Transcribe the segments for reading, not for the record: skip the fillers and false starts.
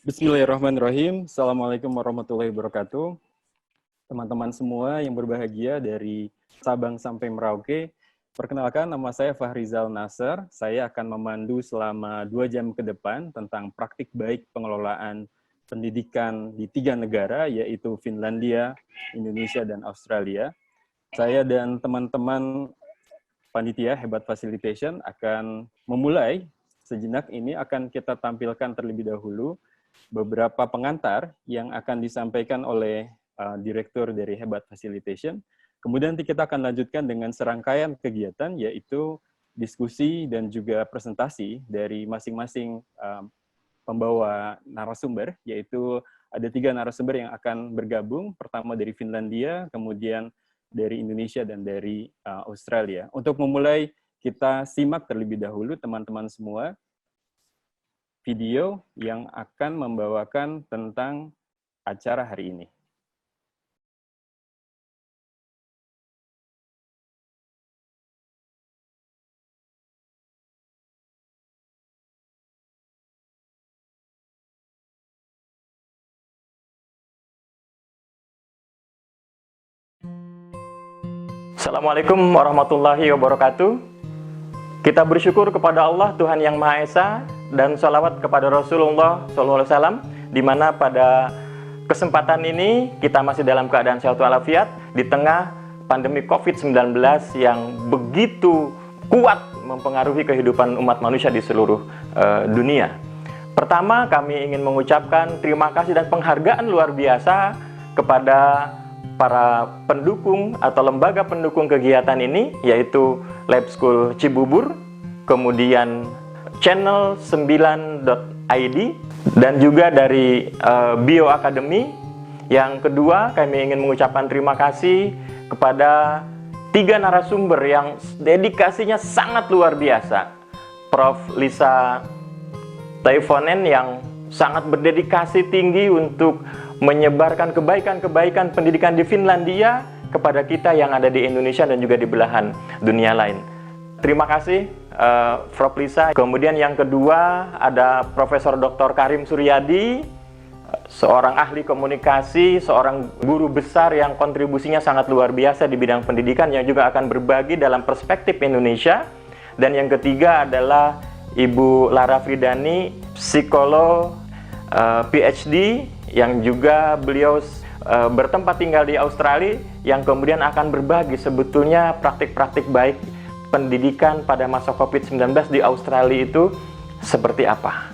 Bismillahirrahmanirrahim. Assalamualaikum warahmatullahi wabarakatuh. Teman-teman semua yang berbahagia dari Sabang sampai Merauke. Perkenalkan, nama saya Fahrizal Nasr. Saya akan memandu selama 2 jam ke depan tentang praktik baik pengelolaan pendidikan di 3 negara, yaitu Finlandia, Indonesia, dan Australia. Saya dan teman-teman panitia Hebat Facilitation akan memulai. Sejenak ini akan kita tampilkan terlebih dahulu beberapa pengantar yang akan disampaikan oleh direktur dari Hebat Facilitation. Kemudian kita akan lanjutkan dengan serangkaian kegiatan, yaitu diskusi dan juga presentasi dari masing-masing pembawa narasumber, yaitu ada 3 narasumber yang akan bergabung. Pertama dari Finlandia, kemudian dari Indonesia, dan dari Australia. Untuk memulai, kita simak terlebih dahulu teman-teman semua video yang akan membawakan tentang acara hari ini. Assalamualaikum warahmatullahi wabarakatuh. Kita bersyukur kepada Allah Tuhan Yang Maha Esa dan sholawat kepada Rasulullah SAW, di mana pada kesempatan ini kita masih dalam keadaan sehat walafiat di tengah pandemi COVID-19 yang begitu kuat mempengaruhi kehidupan umat manusia di seluruh dunia. Pertama, kami ingin mengucapkan terima kasih dan penghargaan luar biasa kepada para pendukung atau lembaga pendukung kegiatan ini, yaitu Lab School Cibubur, kemudian channel 9.id, dan juga dari Bio Academy. Yang kedua, kami ingin mengucapkan terima kasih kepada 3 narasumber yang dedikasinya sangat luar biasa. Prof. Lisa Taifonen yang sangat berdedikasi tinggi untuk menyebarkan kebaikan-kebaikan pendidikan di Finlandia kepada kita yang ada di Indonesia dan juga di belahan dunia lain. Terima kasih Prof. Lisa. Kemudian yang kedua ada Profesor Dr. Karim Suryadi, seorang ahli komunikasi, seorang guru besar yang kontribusinya sangat luar biasa di bidang pendidikan, yang juga akan berbagi dalam perspektif Indonesia. Dan yang ketiga adalah Ibu Lara Fridani, psikolog PhD, yang juga beliau bertempat tinggal di Australia, yang kemudian akan berbagi sebetulnya praktik-praktik baik pendidikan pada masa COVID-19 di Australia itu seperti apa.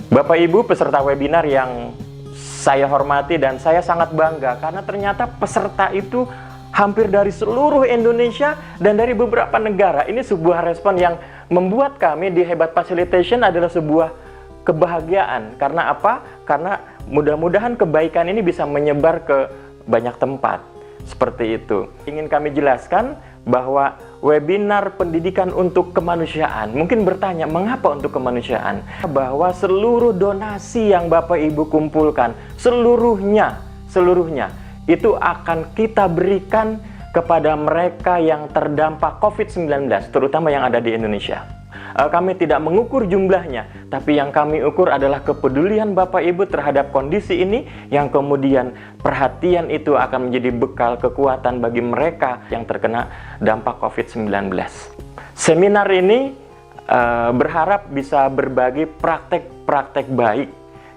Bapak Ibu peserta webinar yang saya hormati dan saya sangat bangga karena ternyata peserta itu hampir dari seluruh Indonesia dan dari beberapa negara. Ini sebuah respon yang membuat kami di Hebat Facilitation adalah sebuah kebahagiaan. Karena apa? Karena mudah-mudahan kebaikan ini bisa menyebar ke banyak tempat. Seperti itu. Ingin kami jelaskan bahwa webinar pendidikan untuk kemanusiaan, mungkin bertanya, mengapa untuk kemanusiaan? Bahwa seluruh donasi yang Bapak Ibu kumpulkan, seluruhnya, itu akan kita berikan kepada mereka yang terdampak COVID-19, terutama yang ada di Indonesia. Kami tidak mengukur jumlahnya, tapi yang kami ukur adalah kepedulian Bapak Ibu terhadap kondisi ini, yang kemudian perhatian itu akan menjadi bekal kekuatan bagi mereka yang terkena dampak COVID-19. Seminar ini berharap bisa berbagi praktek-praktek baik,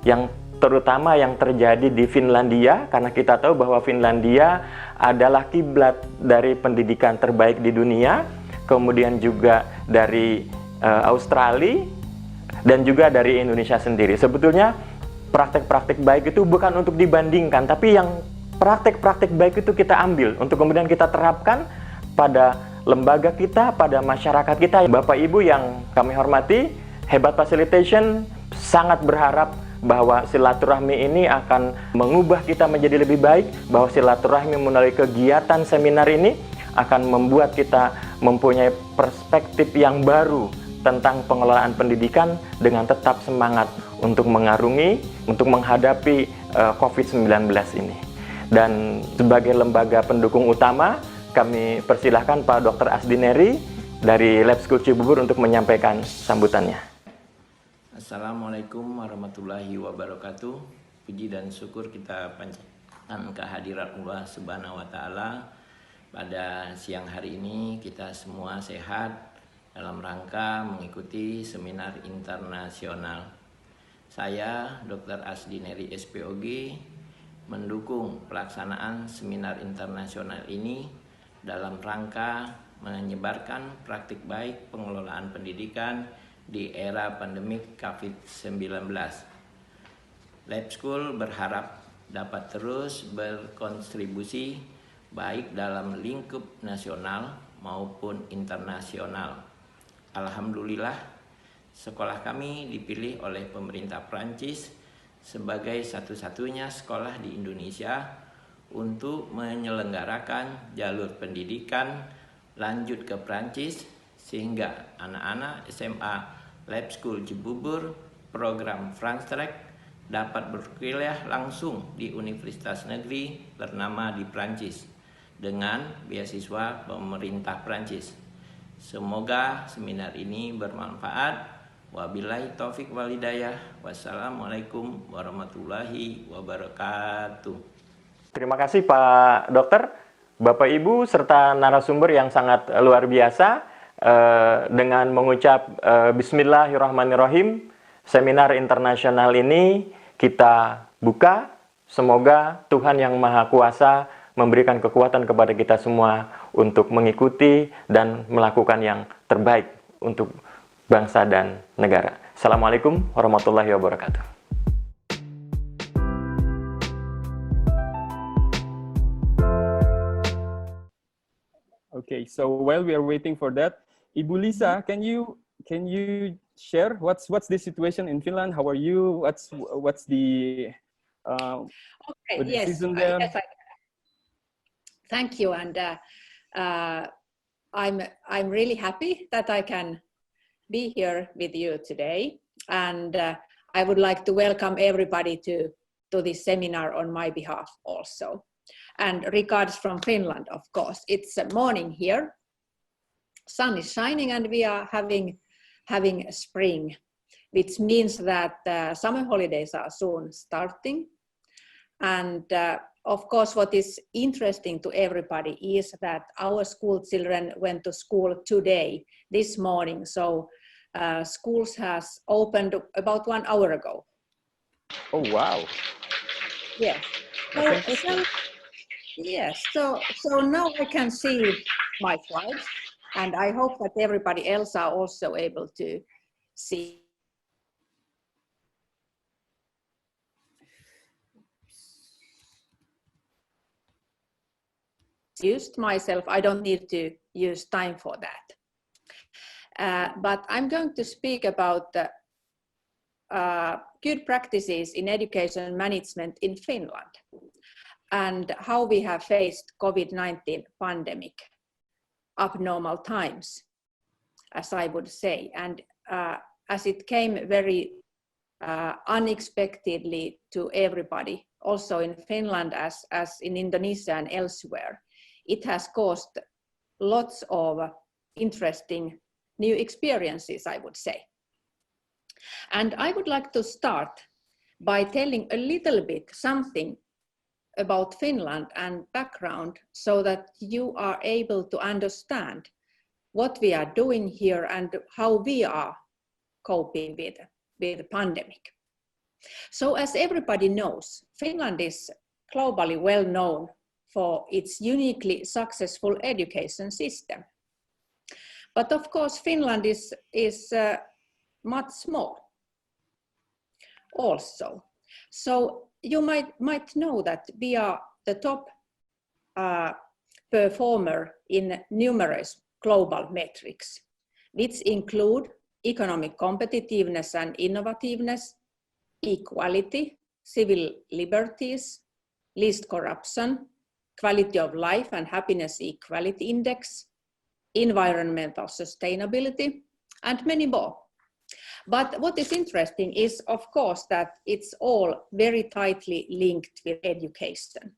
yang terutama yang terjadi di Finlandia, karena kita tahu bahwa Finlandia adalah kiblat dari pendidikan terbaik di dunia, kemudian juga dari Australia, dan juga dari Indonesia sendiri. Sebetulnya praktek-praktek baik itu bukan untuk dibandingkan, tapi yang praktek-praktek baik itu kita ambil untuk kemudian kita terapkan pada lembaga kita, pada masyarakat kita. Bapak Ibu yang kami hormati, Hebat Facilitation sangat berharap bahwa silaturahmi ini akan mengubah kita menjadi lebih baik, bahwa silaturahmi melalui kegiatan seminar ini akan membuat kita mempunyai perspektif yang baru tentang pengelolaan pendidikan dengan tetap semangat untuk mengarungi, untuk menghadapi COVID-19 ini. Dan sebagai lembaga pendukung utama, kami persilahkan Pak Dr. Asdineri dari Lab School Cibubur untuk menyampaikan sambutannya. Assalamualaikum warahmatullahi wabarakatuh. Puji dan syukur kita panjatkan kehadirat Allah Subhanahu wa taala. Pada siang hari ini kita semua sehat dalam rangka mengikuti seminar internasional. Saya Dr. Asdi Neri SPOG mendukung pelaksanaan seminar internasional ini dalam rangka menyebarkan praktik baik pengelolaan pendidikan di era pandemik COVID-19. Lab School berharap dapat terus berkontribusi baik dalam lingkup nasional maupun internasional. Alhamdulillah, sekolah kami dipilih oleh pemerintah Prancis sebagai satu-satunya sekolah di Indonesia untuk menyelenggarakan jalur pendidikan lanjut ke Prancis, sehingga anak-anak SMA Lab School Cibubur program France Track dapat berkuliah langsung di universitas negeri ternama di Prancis dengan beasiswa pemerintah Prancis. Semoga seminar ini bermanfaat. Wabillahi taufik wal hidayah. Wassalamualaikum warahmatullahi wabarakatuh. Terima kasih Pak Dokter, Bapak Ibu serta narasumber yang sangat luar biasa. Dengan mengucap Bismillahirrahmanirrahim, seminar internasional ini kita buka. Semoga Tuhan Yang Maha Kuasa memberikan kekuatan kepada kita semua untuk mengikuti dan melakukan yang terbaik untuk bangsa dan negara. Assalamualaikum warahmatullahi wabarakatuh. Okay, so while we are waiting for that, Ibu Lisa, can you share what's the situation in Finland? How are you? What's the okay, yes, season there? yes, thank you, and I'm really happy that I can be here with you today, and I would like to welcome everybody to this seminar on my behalf also. And regards from Finland, of course. It's morning here. Sun is shining and we are having spring, which means that summer holidays are soon starting. And of course, what is interesting to everybody is that our school children went to school today, this morning. So schools has opened about 1 hour ago. Oh, wow. Yes. Yes, so now I can see my slides, and I hope that everybody else are also able to see. Used myself, I don't need to use time for that. But I'm going to speak about the good practices in education management in Finland, and how we have faced COVID-19 pandemic, abnormal times, as I would say. And as it came very unexpectedly to everybody, also in Finland as in Indonesia and elsewhere, it has caused lots of interesting new experiences, I would say. And I would like to start by telling a little bit something about Finland and background, so that you are able to understand what we are doing here and how we are coping with the pandemic. So as everybody knows, Finland is globally well known for its uniquely successful education system. But of course, Finland is much more also. So you might know that we are the top performer in numerous global metrics, which include economic competitiveness and innovativeness, equality, civil liberties, least corruption, quality of life and happiness equality index, environmental sustainability, and many more. But what is interesting is, of course, that it's all very tightly linked with education.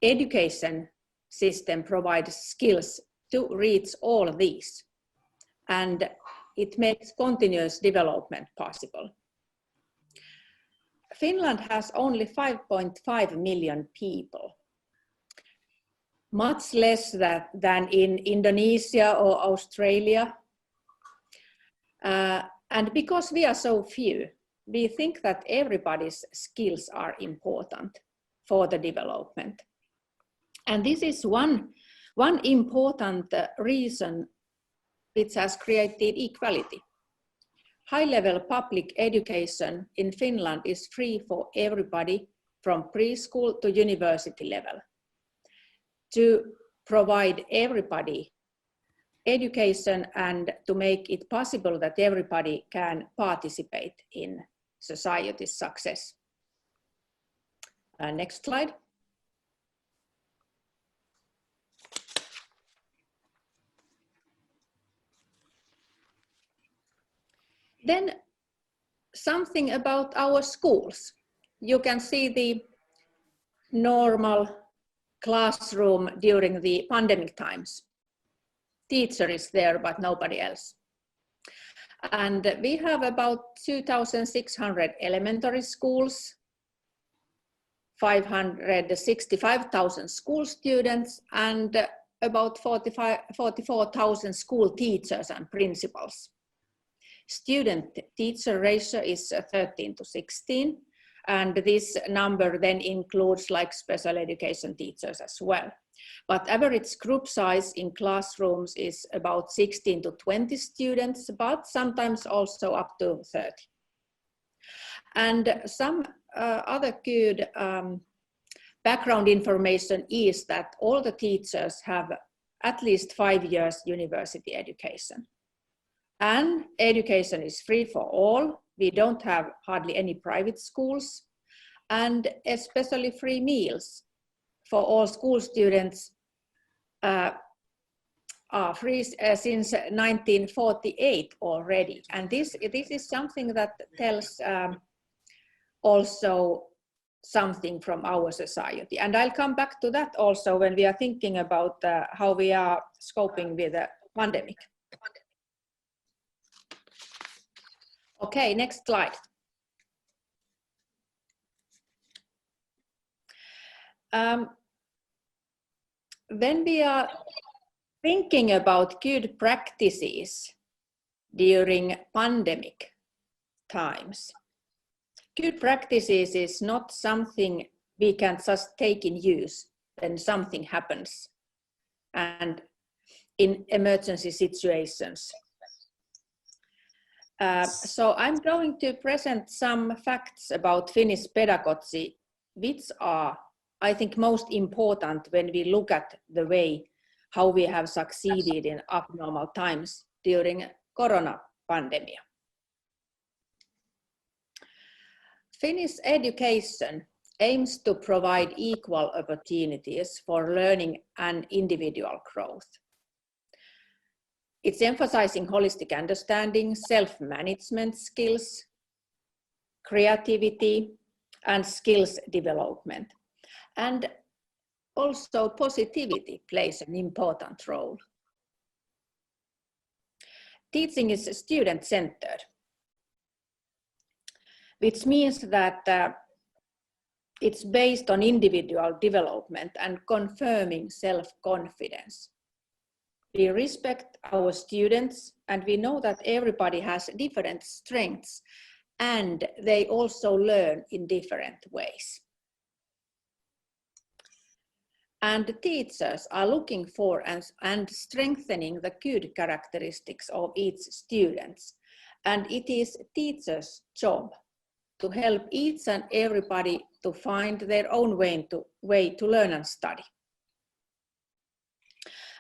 Education system provides skills to reach all these. And it makes continuous development possible. Finland has only 5.5 million people, much less than in Indonesia or Australia. And because we are so few, we think that everybody's skills are important for the development. And this is one important reason which has created equality. High-level public education in Finland is free for everybody from preschool to university level. To provide everybody education and to make it possible that everybody can participate in society's success. Next slide. Then something about our schools. You can see the normal classroom during the pandemic times. Teacher is there, but nobody else. And we have about 2,600 elementary schools, 565,000 school students, and about 44,000 school teachers and principals. Student-teacher ratio is 13:16, and this number then includes like special education teachers as well. But average group size in classrooms is about 16 to 20 students, but sometimes also up to 30. And some other good background information is that all the teachers have at least 5 years university education. And education is free for all. We don't have hardly any private schools, and especially free meals for all school students are free since 1948 already. And this is something that tells also something from our society. And I'll come back to that also when we are thinking about how we are coping with the pandemic. Okay, next slide. When we are thinking about good practices during pandemic times, good practices is not something we can just take in use when something happens and in emergency situations. So I'm going to present some facts about Finnish pedagogy, which are, I think, most important when we look at the way how we have succeeded in abnormal times during corona pandemic. Finnish education aims to provide equal opportunities for learning and individual growth. It's emphasizing holistic understanding, self-management skills, creativity, and skills development. And also positivity plays an important role. Teaching is student-centered, which means that it's based on individual development and confirming self-confidence. We respect our students, and we know that everybody has different strengths, and they also learn in different ways. And the teachers are looking for and strengthening the good characteristics of each student. And it is teachers' job to help each and everybody to find their own way to learn and study.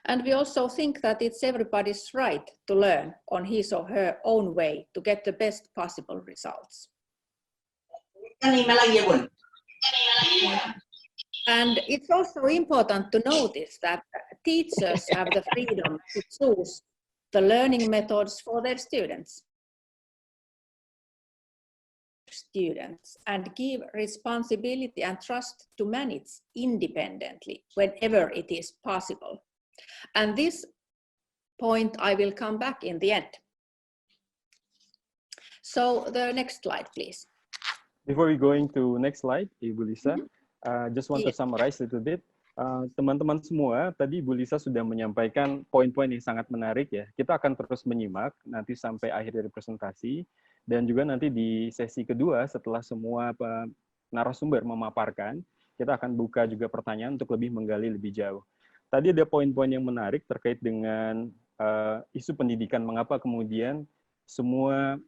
And we also think that it's everybody's right to learn on his or her own way to get the best possible results. And it's also important to notice that teachers have the freedom to choose the learning methods for their students and give responsibility and trust to manage independently whenever it is possible. And this point I will come back in the end. So the next slide, please. Before we going to next slide, Ibu Lisa, just want to summarize a little bit. Teman-teman semua, tadi Ibu Lisa sudah menyampaikan poin-poin yang sangat menarik ya. Kita akan terus menyimak nanti sampai akhir dari presentasi, dan juga nanti di sesi kedua setelah semua narasumber memaparkan, kita akan buka juga pertanyaan untuk lebih menggali lebih jauh. Tadi ada poin-poin yang menarik terkait dengan isu pendidikan, mengapa kemudian semua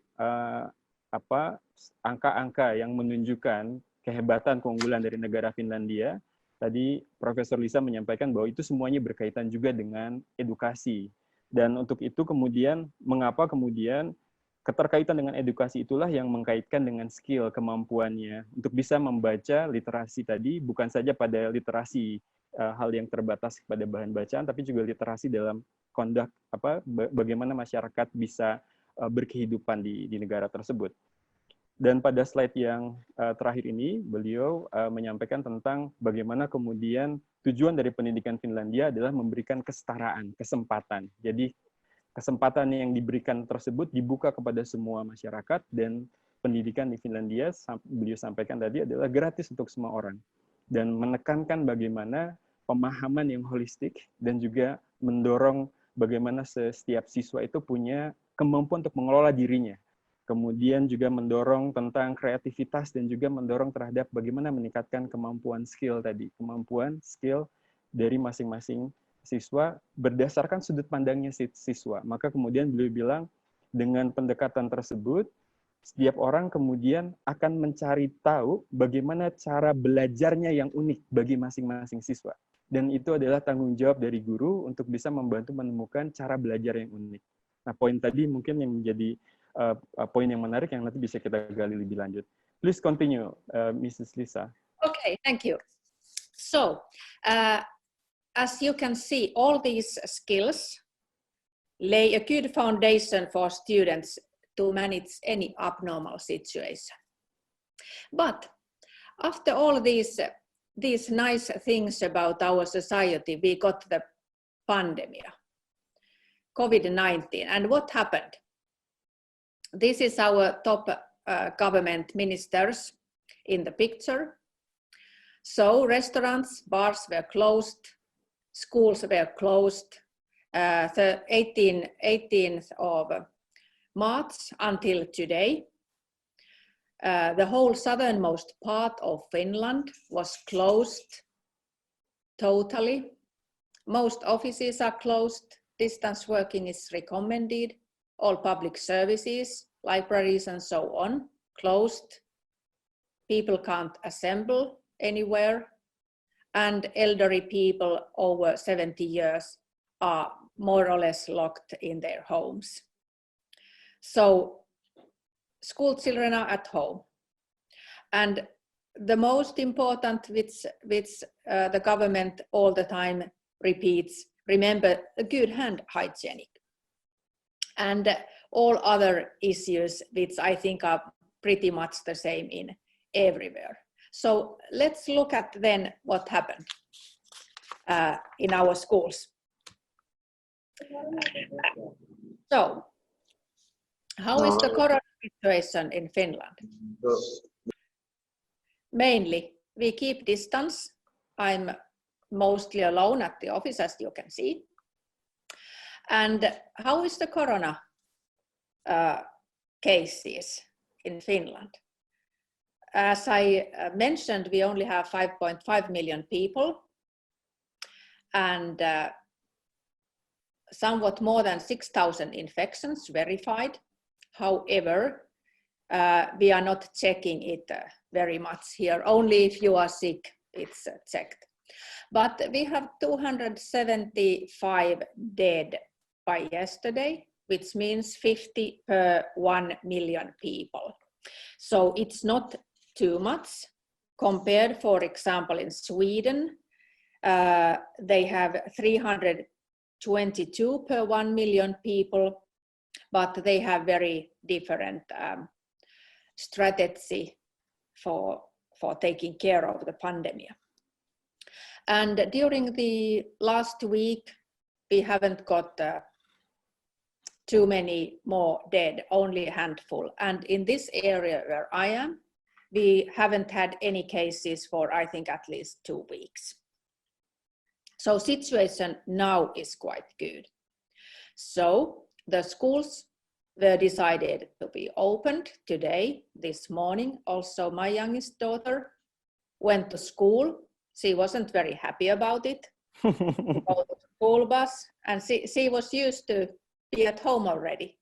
angka-angka yang menunjukkan kehebatan keunggulan dari negara Finlandia. Tadi Profesor Lisa menyampaikan bahwa itu semuanya berkaitan juga dengan edukasi. Dan untuk itu kemudian, mengapa kemudian keterkaitan dengan edukasi itulah yang mengkaitkan dengan skill, kemampuannya untuk bisa membaca literasi tadi, bukan saja pada literasi hal yang terbatas pada bahan bacaan, tapi juga literasi dalam conduct, bagaimana masyarakat bisa berkehidupan di negara tersebut. Dan pada slide yang terakhir ini, beliau menyampaikan tentang bagaimana kemudian tujuan dari pendidikan Finlandia adalah memberikan kesetaraan, kesempatan. Jadi kesempatan yang diberikan tersebut dibuka kepada semua masyarakat, dan pendidikan di Finlandia, beliau sampaikan tadi, adalah gratis untuk semua orang. Dan menekankan bagaimana pemahaman yang holistik, dan juga mendorong bagaimana setiap siswa itu punya kemampuan untuk mengelola dirinya. Kemudian juga mendorong tentang kreativitas dan juga mendorong terhadap bagaimana meningkatkan kemampuan skill tadi, kemampuan skill dari masing-masing siswa berdasarkan sudut pandangnya siswa. Maka kemudian beliau bilang dengan pendekatan tersebut, setiap orang kemudian akan mencari tahu bagaimana cara belajarnya yang unik bagi masing-masing siswa. Dan itu adalah tanggung jawab dari guru untuk bisa membantu menemukan cara belajar yang unik. Nah, poin tadi mungkin yang menjadi poin yang menarik yang nanti bisa kita gali lebih lanjut. Please continue, Mrs. Lisa. Okay, thank you. So, as you can see, all these skills lay a good foundation for students to manage any abnormal situation. But after all these nice things about our society, we got the pandemic, COVID-19, and what happened? This is our top government ministers in the picture. So restaurants, bars were closed, schools were closed, the 18th of March until today. The whole southernmost part of Finland was closed totally. Most offices are closed, distance working is recommended. All public services, libraries and so on, closed. People can't assemble anywhere. And elderly people over 70 years are more or less locked in their homes. So school children are at home. And the most important, which the government all the time repeats, remember a good hand hygiene. And all other issues, which I think are pretty much the same in everywhere. So let's look at then what happened in our schools. So, how is the corona situation in Finland? Mainly, we keep distance. I'm mostly alone at the office, as you can see. And how is the corona cases in Finland? As I mentioned, we only have 5.5 million people, and somewhat more than 6,000 infections verified. However, we are not checking it very much here. Only if you are sick, it's checked. But we have 275 dead by yesterday, which means 50 per 1 million people. So it's not too much compared, for example, in Sweden, they have 322 per 1 million people, but they have very different strategy for taking care of the pandemic. And during the last week, we haven't got too many more dead, only a handful. And in this area where I am, we haven't had any cases for, I think, at least 2 weeks. So situation now is quite good. So the schools were decided to be opened today, this morning. Also, my youngest daughter went to school. She wasn't very happy about it. Go to school bus, and she was used to be at home already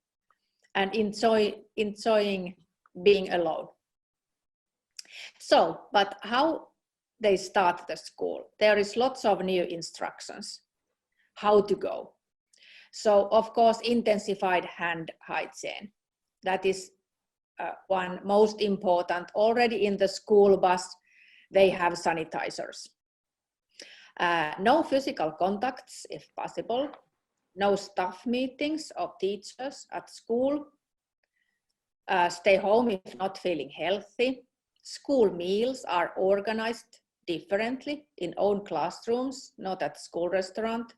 and enjoying being alone. So, but how they start the school? There is lots of new instructions how to go. So, of course, intensified hand hygiene. That is one most important. Already in the school bus, they have sanitizers. No physical contacts, if possible. No staff meetings of teachers at school. Stay home if not feeling healthy. School meals are organized differently in own classrooms, not at school restaurant.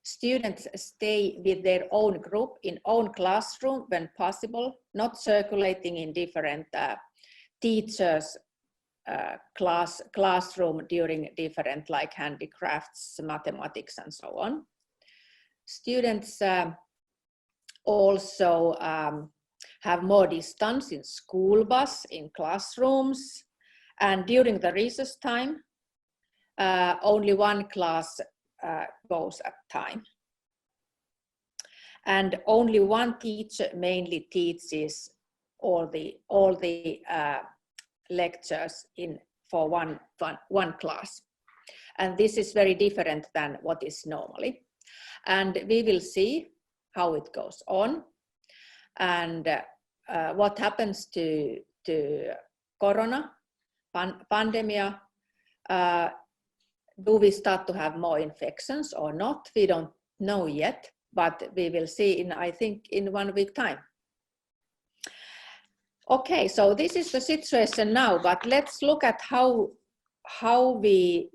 Students stay with their own group in own classroom when possible, not circulating in different teachers' classroom during different like handicrafts, mathematics, and so on. Students also have more distance in school bus, in classrooms, and during the recess time, only one class goes at a time. And only one teacher mainly teaches all the lectures for one class. And this is very different than what is normally. And we will see how it goes on and what happens to corona pandemic. Do we start to have more infections or not? We don't know yet, but we will see I think in 1 week time. Okay, so this is the situation now, but let's look at how we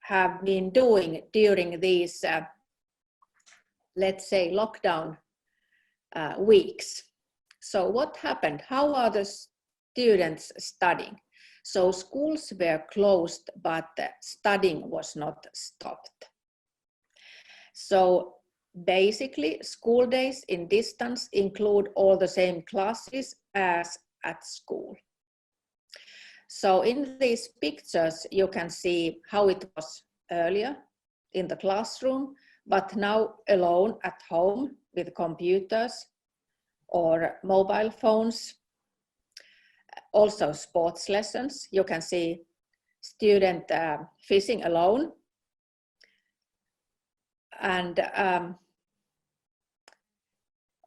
have been doing during these, let's say, lockdown weeks. So what happened? How are the students studying? So schools were closed, but studying was not stopped. So basically, school days in distance include all the same classes as at school. So in these pictures, you can see how it was earlier in the classroom, but now alone at home with computers or mobile phones. Also sports lessons. You can see student fishing alone. And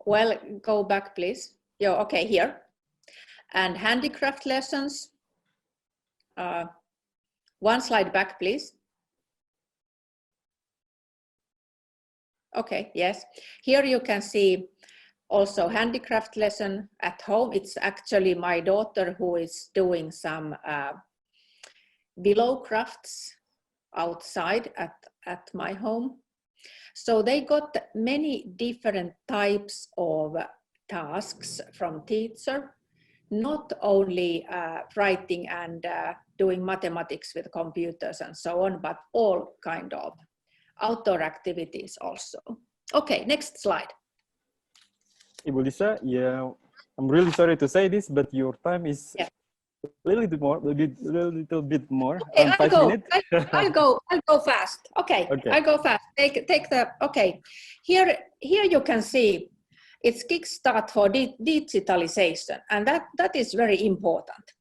well, go back, please. Yeah, okay, here. And handicraft lessons. One slide back, please. Okay, yes. Here you can see also handicraft lesson at home. It's actually my daughter who is doing some willow crafts outside at my home. So they got many different types of tasks from teacher, not only writing and doing mathematics with computers and so on, but all kind of outdoor activities also. Okay, next slide. Ibu Lisa, yeah, I'm really sorry to say this, but your time is a little bit more, little bit more. Okay, 5 minutes. I'll go fast. Okay, I'll go fast. Take the. Okay, here you can see it's Kickstart for digitalization, and that is very important.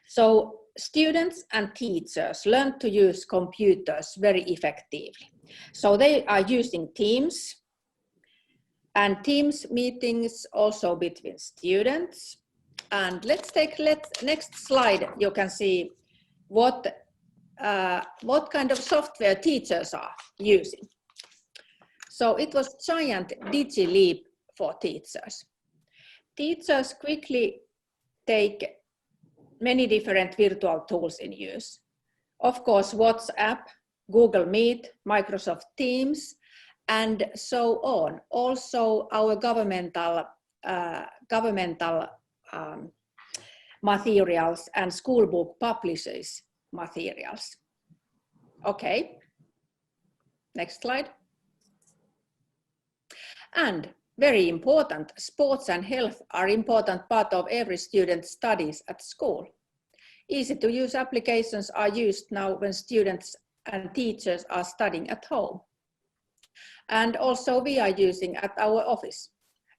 So students and teachers learn to use computers very effectively. So they are using Teams and Teams meetings also between students. And let's take next slide. You can see what kind of software teachers are using. So it was giant DigiLeap for teachers. Teachers quickly take many different virtual tools in use. Of course, WhatsApp, Google Meet, Microsoft Teams, and so on. Also, our governmental materials and school book publishers materials. Okay, next slide. And very important, sports and health are important part of every student's studies at school. Easy to use applications are used now when students and teachers are studying at home. And also we are using at our office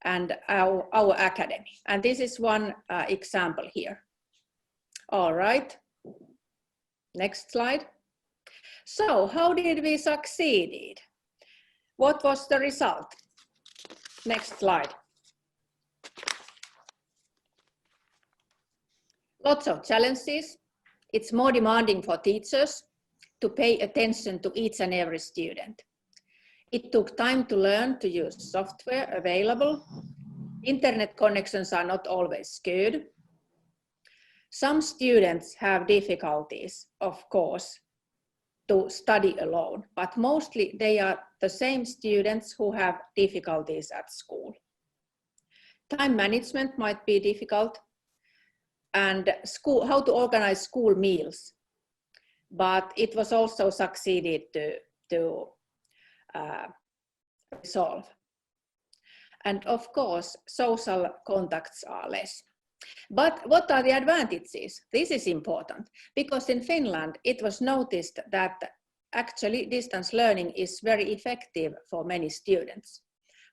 and our academy. And this is one example here. All right, next slide. So how did we succeed? What was the result? Next slide. Lots of challenges. It's more demanding for teachers to pay attention to each and every student. It took time to learn to use software available. Internet connections are not always good. Some students have difficulties, of course, to study alone, but mostly they are the same students who have difficulties at school. Time management might be difficult, and how to organize school meals, but it was also succeeded to resolve. And of course, social contacts are less. But what are the advantages? This is important because in Finland it was noticed that actually distance learning is very effective for many students.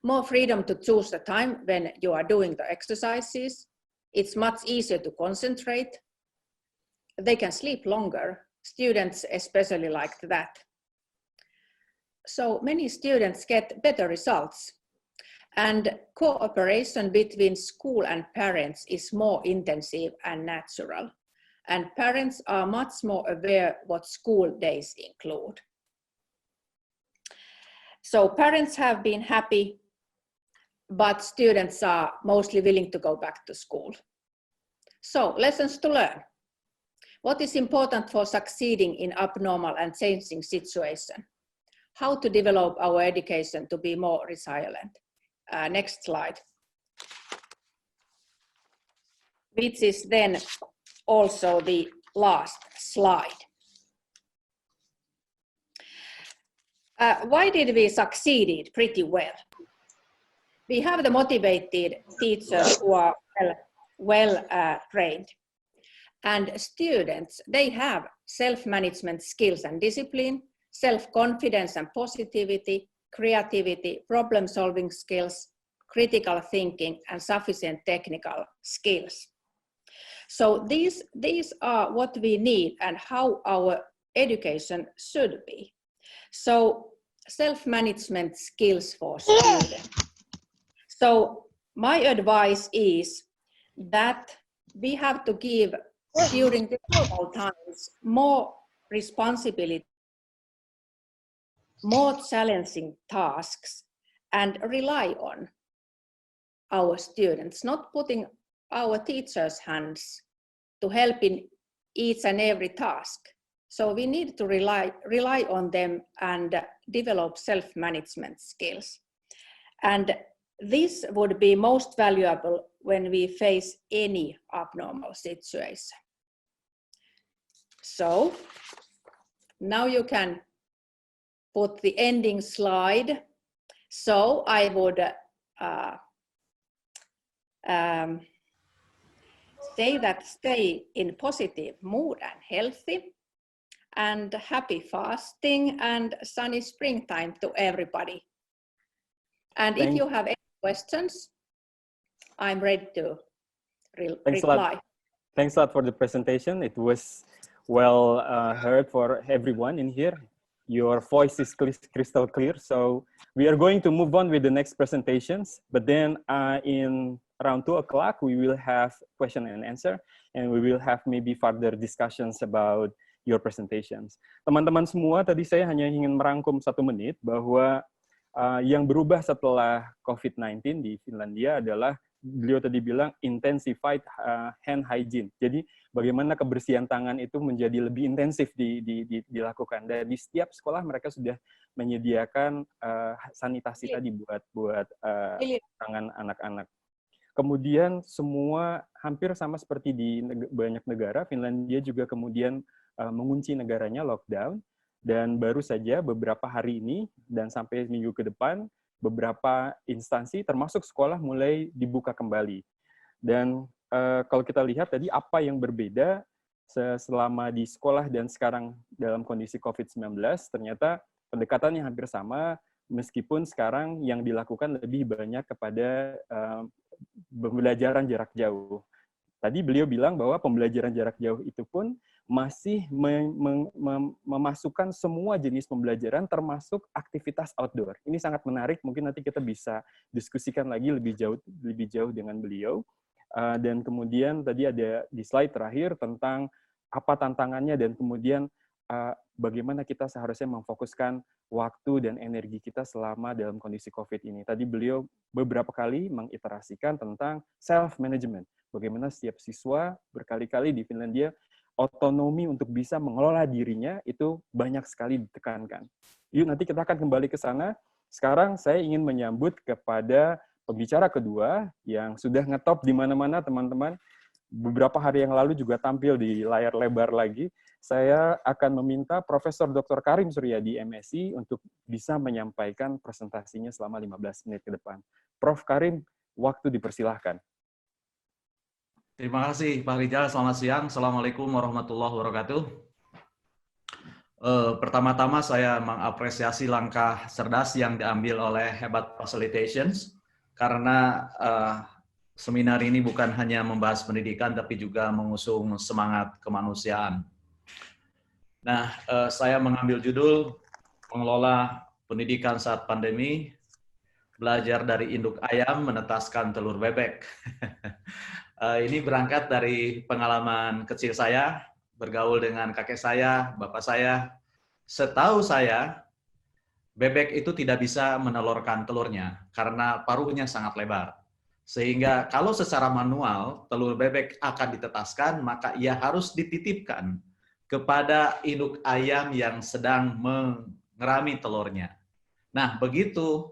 More freedom to choose the time when you are doing the exercises. It's much easier to concentrate. They can sleep longer. Students especially like that. So many students get better results. And cooperation between school and parents is more intensive and natural. And parents are much more aware what school days include. So parents have been happy, but students are mostly willing to go back to school. So lessons to learn. What is important for succeeding in abnormal and changing situation? How to develop our education to be more resilient. Next slide. Which is then also the last slide. Why did we succeed pretty well? We have the motivated teachers who are well trained. And students, they have self-management skills and discipline, self-confidence and positivity, creativity, problem-solving skills, critical thinking, and sufficient technical skills. So these are what we need and how our education should be. So self-management skills for students. So my advice is that we have to give during the normal times more responsibility, more challenging tasks, and rely on our students, not putting our teachers' hands to help in each and every task. So we need to rely on them and develop self-management skills. And this would be most valuable when we face any abnormal situation. So now you can put the ending slide. So I would say that stay in positive mood and healthy, and happy fasting and sunny springtime to everybody. And if you have any questions, I'm ready to reply. Thanks a lot for the presentation. It was well heard for everyone in here. Your voice is crystal clear. So we are going to move on with the next presentations, but then in around 2 o'clock, we will have question and answer, and we will have maybe further discussions about your presentations. Teman-teman semua, tadi saya hanya ingin merangkum 1 menit bahwa yang berubah setelah COVID-19 di Finlandia adalah beliau tadi bilang intensified hand hygiene. Jadi bagaimana kebersihan tangan itu menjadi lebih intensif dilakukan. Dan di setiap sekolah mereka sudah menyediakan sanitasi tadi buat tangan anak-anak. Kemudian semua hampir sama seperti di banyak negara, Finlandia juga kemudian mengunci negaranya, lockdown, dan baru saja beberapa hari ini dan sampai minggu ke depan, beberapa instansi termasuk sekolah mulai dibuka kembali. Dan kalau kita lihat tadi apa yang berbeda selama di sekolah dan sekarang dalam kondisi COVID-19, ternyata pendekatannya hampir sama, meskipun sekarang yang dilakukan lebih banyak kepada pembelajaran jarak jauh. Tadi beliau bilang bahwa pembelajaran jarak jauh itu pun masih memasukkan semua jenis pembelajaran termasuk aktivitas outdoor. Ini sangat menarik, mungkin nanti kita bisa diskusikan lagi lebih jauh dengan beliau. Dan kemudian tadi ada di slide terakhir tentang apa tantangannya dan kemudian bagaimana kita seharusnya memfokuskan waktu dan energi kita selama dalam kondisi COVID ini. Tadi beliau beberapa kali mengiterasikan tentang self-management. Bagaimana setiap siswa berkali-kali di Finlandia otonomi untuk bisa mengelola dirinya itu banyak sekali ditekankan. Yuk nanti kita akan kembali ke sana. Sekarang saya ingin menyambut kepada pembicara kedua yang sudah ngetop di mana-mana teman-teman. Beberapa hari yang lalu juga tampil di layar lebar lagi. Saya akan meminta Profesor Dr. Karim Suryadi, MSI, untuk bisa menyampaikan presentasinya selama 15 menit ke depan. Prof. Karim, waktu dipersilahkan. Terima kasih Pak Rijal, selamat siang. Assalamualaikum warahmatullahi wabarakatuh. Pertama-tama saya mengapresiasi langkah cerdas yang diambil oleh Hebat Facilitations, karena seminar ini bukan hanya membahas pendidikan, tapi juga mengusung semangat kemanusiaan. Nah, saya mengambil judul Mengelola Pendidikan Saat Pandemi, Belajar dari Induk Ayam Menetaskan Telur Bebek. Ini berangkat dari pengalaman kecil saya, bergaul dengan kakek saya, bapak saya. Setahu saya, bebek itu tidak bisa menelurkan telurnya, karena paruhnya sangat lebar. Sehingga kalau secara manual telur bebek akan ditetaskan, maka ia harus dititipkan kepada induk ayam yang sedang mengerami telurnya. Nah, begitu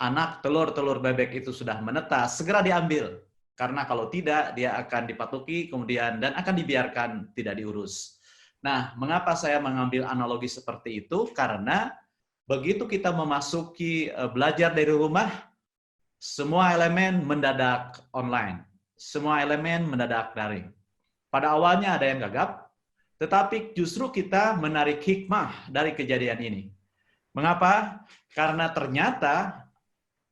anak telur bebek itu sudah menetas, segera diambil. Karena kalau tidak, dia akan dipatuki kemudian dan akan dibiarkan tidak diurus. Nah, mengapa saya mengambil analogi seperti itu? Karena begitu kita memasuki belajar dari rumah, semua elemen mendadak online. Semua elemen mendadak daring. Pada awalnya ada yang gagap, tetapi justru kita menarik hikmah dari kejadian ini. Mengapa? Karena ternyata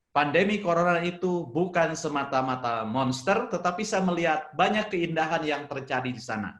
pandemi corona itu bukan semata-mata monster, tetapi saya melihat banyak keindahan yang terjadi di sana.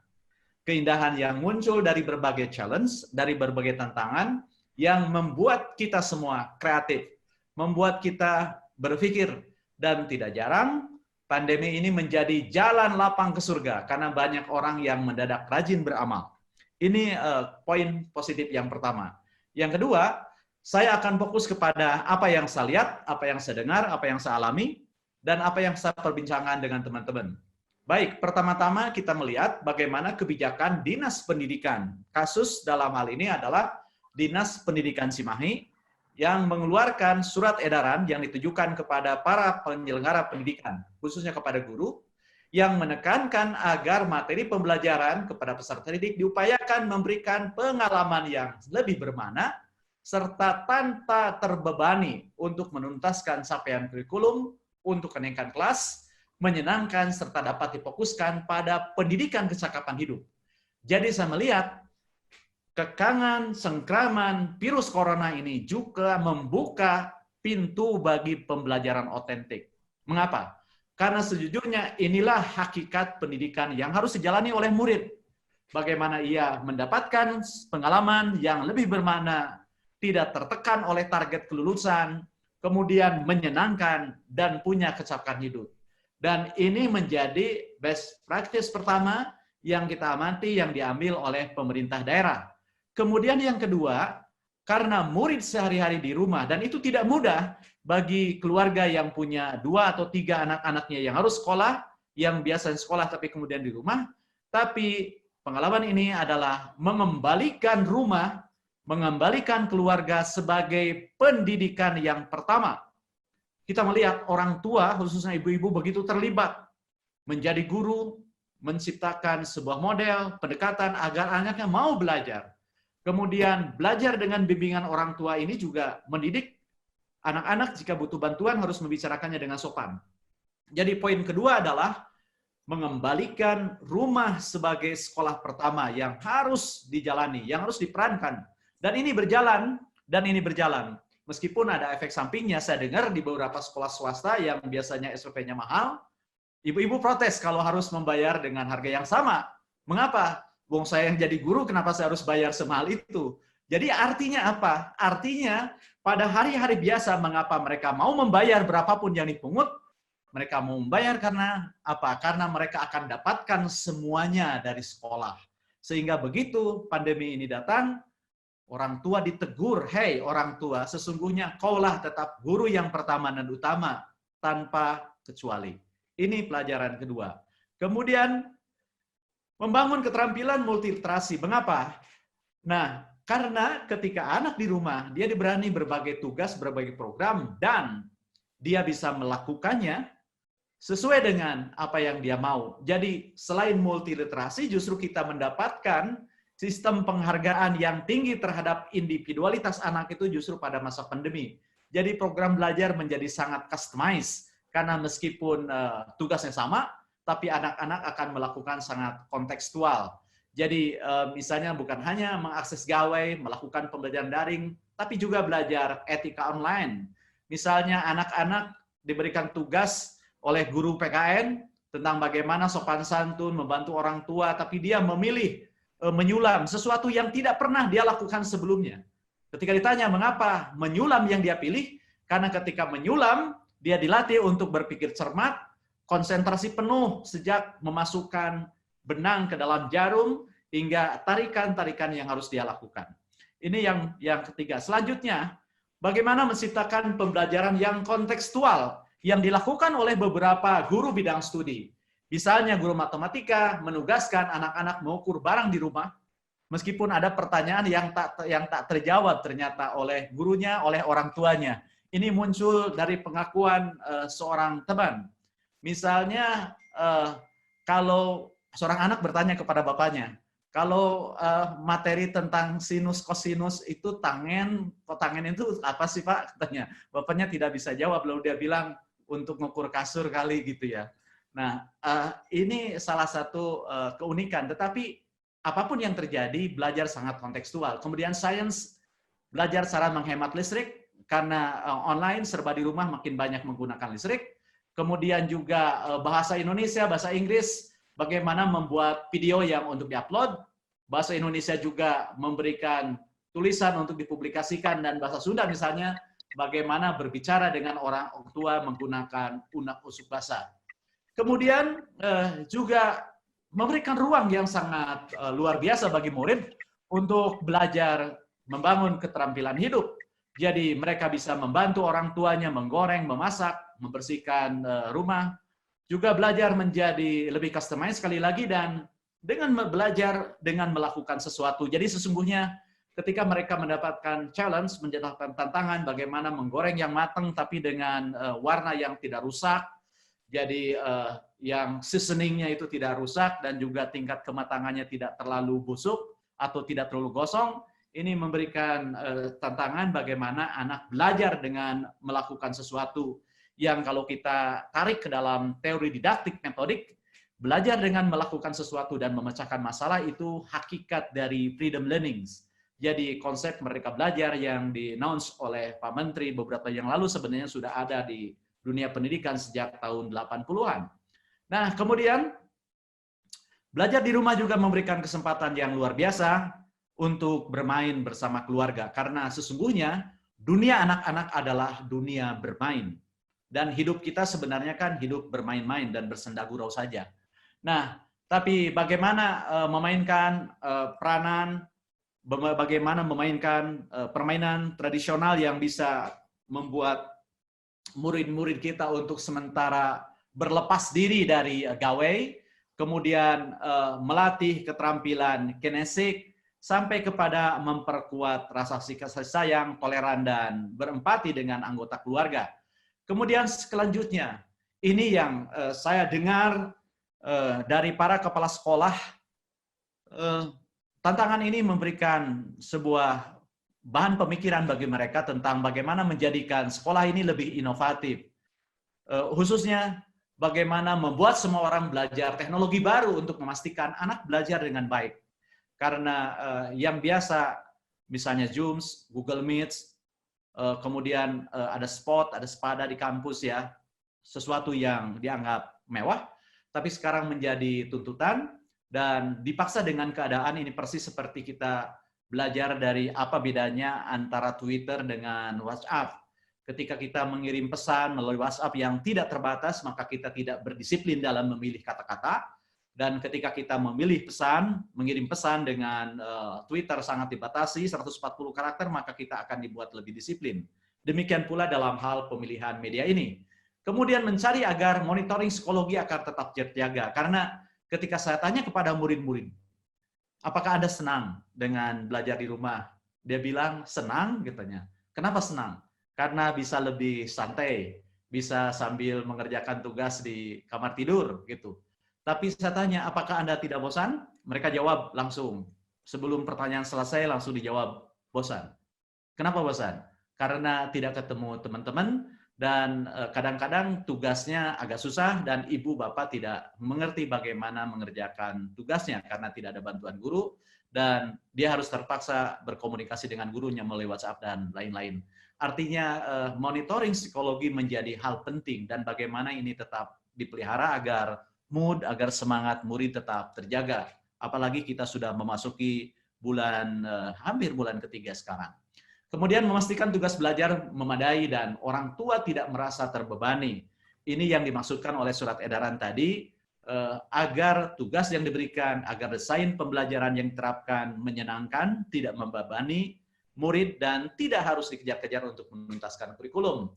Keindahan yang muncul dari berbagai challenge, dari berbagai tantangan, yang membuat kita semua kreatif, membuat kita berpikir, dan tidak jarang pandemi ini menjadi jalan lapang ke surga, karena banyak orang yang mendadak rajin beramal. Ini poin positif yang pertama. Yang kedua, saya akan fokus kepada apa yang saya lihat, apa yang saya dengar, apa yang saya alami, dan apa yang saya perbincangkan dengan teman-teman. Baik, pertama-tama kita melihat bagaimana kebijakan Dinas Pendidikan. Kasus dalam hal ini adalah Dinas Pendidikan Cimahi yang mengeluarkan surat edaran yang ditujukan kepada para penyelenggara pendidikan, khususnya kepada guru, yang menekankan agar materi pembelajaran kepada peserta didik diupayakan memberikan pengalaman yang lebih bermakna, serta tanpa terbebani untuk menuntaskan capaian kurikulum, untuk kenaikan kelas, menyenangkan, serta dapat difokuskan pada pendidikan kecakapan hidup. Jadi saya melihat kekangan sengkraman virus corona ini juga membuka pintu bagi pembelajaran otentik. Mengapa? Karena sejujurnya inilah hakikat pendidikan yang harus dijalani oleh murid. Bagaimana ia mendapatkan pengalaman yang lebih bermakna, tidak tertekan oleh target kelulusan, kemudian menyenangkan, dan punya kecakapan hidup. Dan ini menjadi best practice pertama yang kita amati yang diambil oleh pemerintah daerah. Kemudian yang kedua, karena murid sehari-hari di rumah, dan itu tidak mudah bagi keluarga yang punya 2 atau 3 anak-anaknya yang harus sekolah, yang biasa sekolah tapi kemudian di rumah, Tapi pengalaman ini adalah mengembalikan rumah, mengembalikan keluarga sebagai pendidikan yang pertama. Kita melihat orang tua, khususnya ibu-ibu, begitu terlibat menjadi guru, menciptakan sebuah model, pendekatan agar anaknya mau belajar. Kemudian belajar dengan bimbingan orang tua ini juga mendidik anak-anak jika butuh bantuan harus membicarakannya dengan sopan. Jadi poin kedua adalah mengembalikan rumah sebagai sekolah pertama yang harus dijalani, yang harus diperankan. Dan ini berjalan. Meskipun ada efek sampingnya, saya dengar di beberapa sekolah swasta yang biasanya SOP-nya mahal, ibu-ibu protes kalau harus membayar dengan harga yang sama. Mengapa? Wong saya yang jadi guru, kenapa saya harus bayar semahal itu? Jadi artinya apa? Artinya pada hari-hari biasa mengapa mereka mau membayar berapapun yang dipungut? Mereka mau membayar karena apa? Karena mereka akan dapatkan semuanya dari sekolah. Sehingga begitu pandemi ini datang, orang tua ditegur, "Hei orang tua, sesungguhnya kaulah tetap guru yang pertama dan utama tanpa kecuali." Ini pelajaran kedua. Kemudian membangun keterampilan multiliterasi. Mengapa? Nah, karena ketika anak di rumah, dia diberani berbagai tugas, berbagai program, dan dia bisa melakukannya sesuai dengan apa yang dia mau. Jadi, selain multiliterasi, justru kita mendapatkan sistem penghargaan yang tinggi terhadap individualitas anak itu justru pada masa pandemi. Jadi program belajar menjadi sangat customized, karena meskipun tugasnya sama, tapi anak-anak akan melakukan sangat kontekstual. Jadi misalnya bukan hanya mengakses gawai, melakukan pembelajaran daring, tapi juga belajar etika online. Misalnya anak-anak diberikan tugas oleh guru PKN tentang bagaimana sopan santun, membantu orang tua, tapi dia memilih menyulam sesuatu yang tidak pernah dia lakukan sebelumnya. Ketika ditanya mengapa menyulam yang dia pilih, karena ketika menyulam, dia dilatih untuk berpikir cermat, konsentrasi penuh sejak memasukkan benang ke dalam jarum, hingga tarikan-tarikan yang harus dia lakukan. Ini yang ketiga. Selanjutnya, bagaimana menciptakan pembelajaran yang kontekstual, yang dilakukan oleh beberapa guru bidang studi. Misalnya guru matematika menugaskan anak-anak mengukur barang di rumah, meskipun ada pertanyaan yang tak terjawab ternyata oleh gurunya, oleh orang tuanya. Ini muncul dari pengakuan seorang teman. Misalnya kalau seorang anak bertanya kepada bapaknya, kalau materi tentang sinus kosinus itu tangen itu apa sih Pak? Katanya. Bapaknya tidak bisa jawab, lalu dia bilang untuk mengukur kasur kali gitu ya. Nah, ini salah satu keunikan, tetapi apapun yang terjadi, belajar sangat kontekstual. Kemudian sains, belajar cara menghemat listrik, karena online, serba di rumah, makin banyak menggunakan listrik. Kemudian juga bahasa Indonesia, bahasa Inggris, bagaimana membuat video yang untuk diupload. Bahasa Indonesia juga memberikan tulisan untuk dipublikasikan, dan bahasa Sunda misalnya, bagaimana berbicara dengan orang tua menggunakan unak usuk basa. Kemudian juga memberikan ruang yang sangat luar biasa bagi murid untuk belajar membangun keterampilan hidup. Jadi mereka bisa membantu orang tuanya menggoreng, memasak, membersihkan rumah, juga belajar menjadi lebih customized sekali lagi, dan dengan belajar dengan melakukan sesuatu. Jadi sesungguhnya ketika mereka mendapatkan challenge, mendapatkan tantangan bagaimana menggoreng yang matang tapi dengan warna yang tidak rusak, jadi yang seasoningnya itu tidak rusak dan juga tingkat kematangannya tidak terlalu busuk atau tidak terlalu gosong, ini memberikan tantangan bagaimana anak belajar dengan melakukan sesuatu yang kalau kita tarik ke dalam teori didaktik metodik, belajar dengan melakukan sesuatu dan memecahkan masalah itu hakikat dari freedom learning. Jadi konsep merdeka belajar yang di-announce oleh Pak Menteri beberapa yang lalu sebenarnya sudah ada di dunia pendidikan sejak tahun 80-an. Nah, kemudian belajar di rumah juga memberikan kesempatan yang luar biasa untuk bermain bersama keluarga. Karena sesungguhnya dunia anak-anak adalah dunia bermain. Dan hidup kita sebenarnya kan hidup bermain-main dan bersendagurau saja. Nah, tapi bagaimana memainkan peranan, bagaimana memainkan permainan tradisional yang bisa membuat murid-murid kita untuk sementara berlepas diri dari gawai, kemudian melatih keterampilan kinesik, sampai kepada memperkuat rasa kasih sayang, toleran, dan berempati dengan anggota keluarga. Kemudian selanjutnya, ini yang saya dengar dari para kepala sekolah, tantangan ini memberikan sebuah bahan pemikiran bagi mereka tentang bagaimana menjadikan sekolah ini lebih inovatif. Khususnya bagaimana membuat semua orang belajar teknologi baru untuk memastikan anak belajar dengan baik. Karena yang biasa, misalnya Zoom, Google Meet, kemudian ada spot, ada sepada di kampus ya, sesuatu yang dianggap mewah, tapi sekarang menjadi tuntutan dan dipaksa dengan keadaan ini persis seperti kita belajar dari apa bedanya antara Twitter dengan WhatsApp. Ketika kita mengirim pesan melalui WhatsApp yang tidak terbatas, maka kita tidak berdisiplin dalam memilih kata-kata. Dan ketika kita memilih pesan, mengirim pesan dengan Twitter sangat dibatasi, 140 karakter, maka kita akan dibuat lebih disiplin. Demikian pula dalam hal pemilihan media ini. Kemudian mencari agar monitoring psikologi akan tetap terjaga. Karena ketika saya tanya kepada murid-murid, apakah Anda senang dengan belajar di rumah? Dia bilang, senang, katanya. Kenapa senang? Karena bisa lebih santai, bisa sambil mengerjakan tugas di kamar tidur, gitu. Tapi saya tanya, apakah Anda tidak bosan? Mereka jawab langsung. Sebelum pertanyaan selesai, langsung dijawab, bosan. Kenapa bosan? Karena tidak ketemu teman-teman, dan kadang-kadang tugasnya agak susah, dan ibu bapak tidak mengerti bagaimana mengerjakan tugasnya, karena tidak ada bantuan guru, dan dia harus terpaksa berkomunikasi dengan gurunya melalui WhatsApp dan lain-lain. Artinya, monitoring psikologi menjadi hal penting, dan bagaimana ini tetap dipelihara agar mood, agar semangat murid tetap terjaga. Apalagi kita sudah memasuki bulan, hampir bulan ketiga sekarang. Kemudian memastikan tugas belajar memadai dan orang tua tidak merasa terbebani. Ini yang dimaksudkan oleh surat edaran tadi, agar tugas yang diberikan, agar desain pembelajaran yang diterapkan menyenangkan, tidak membebani murid, dan tidak harus dikejar-kejar untuk menuntaskan kurikulum.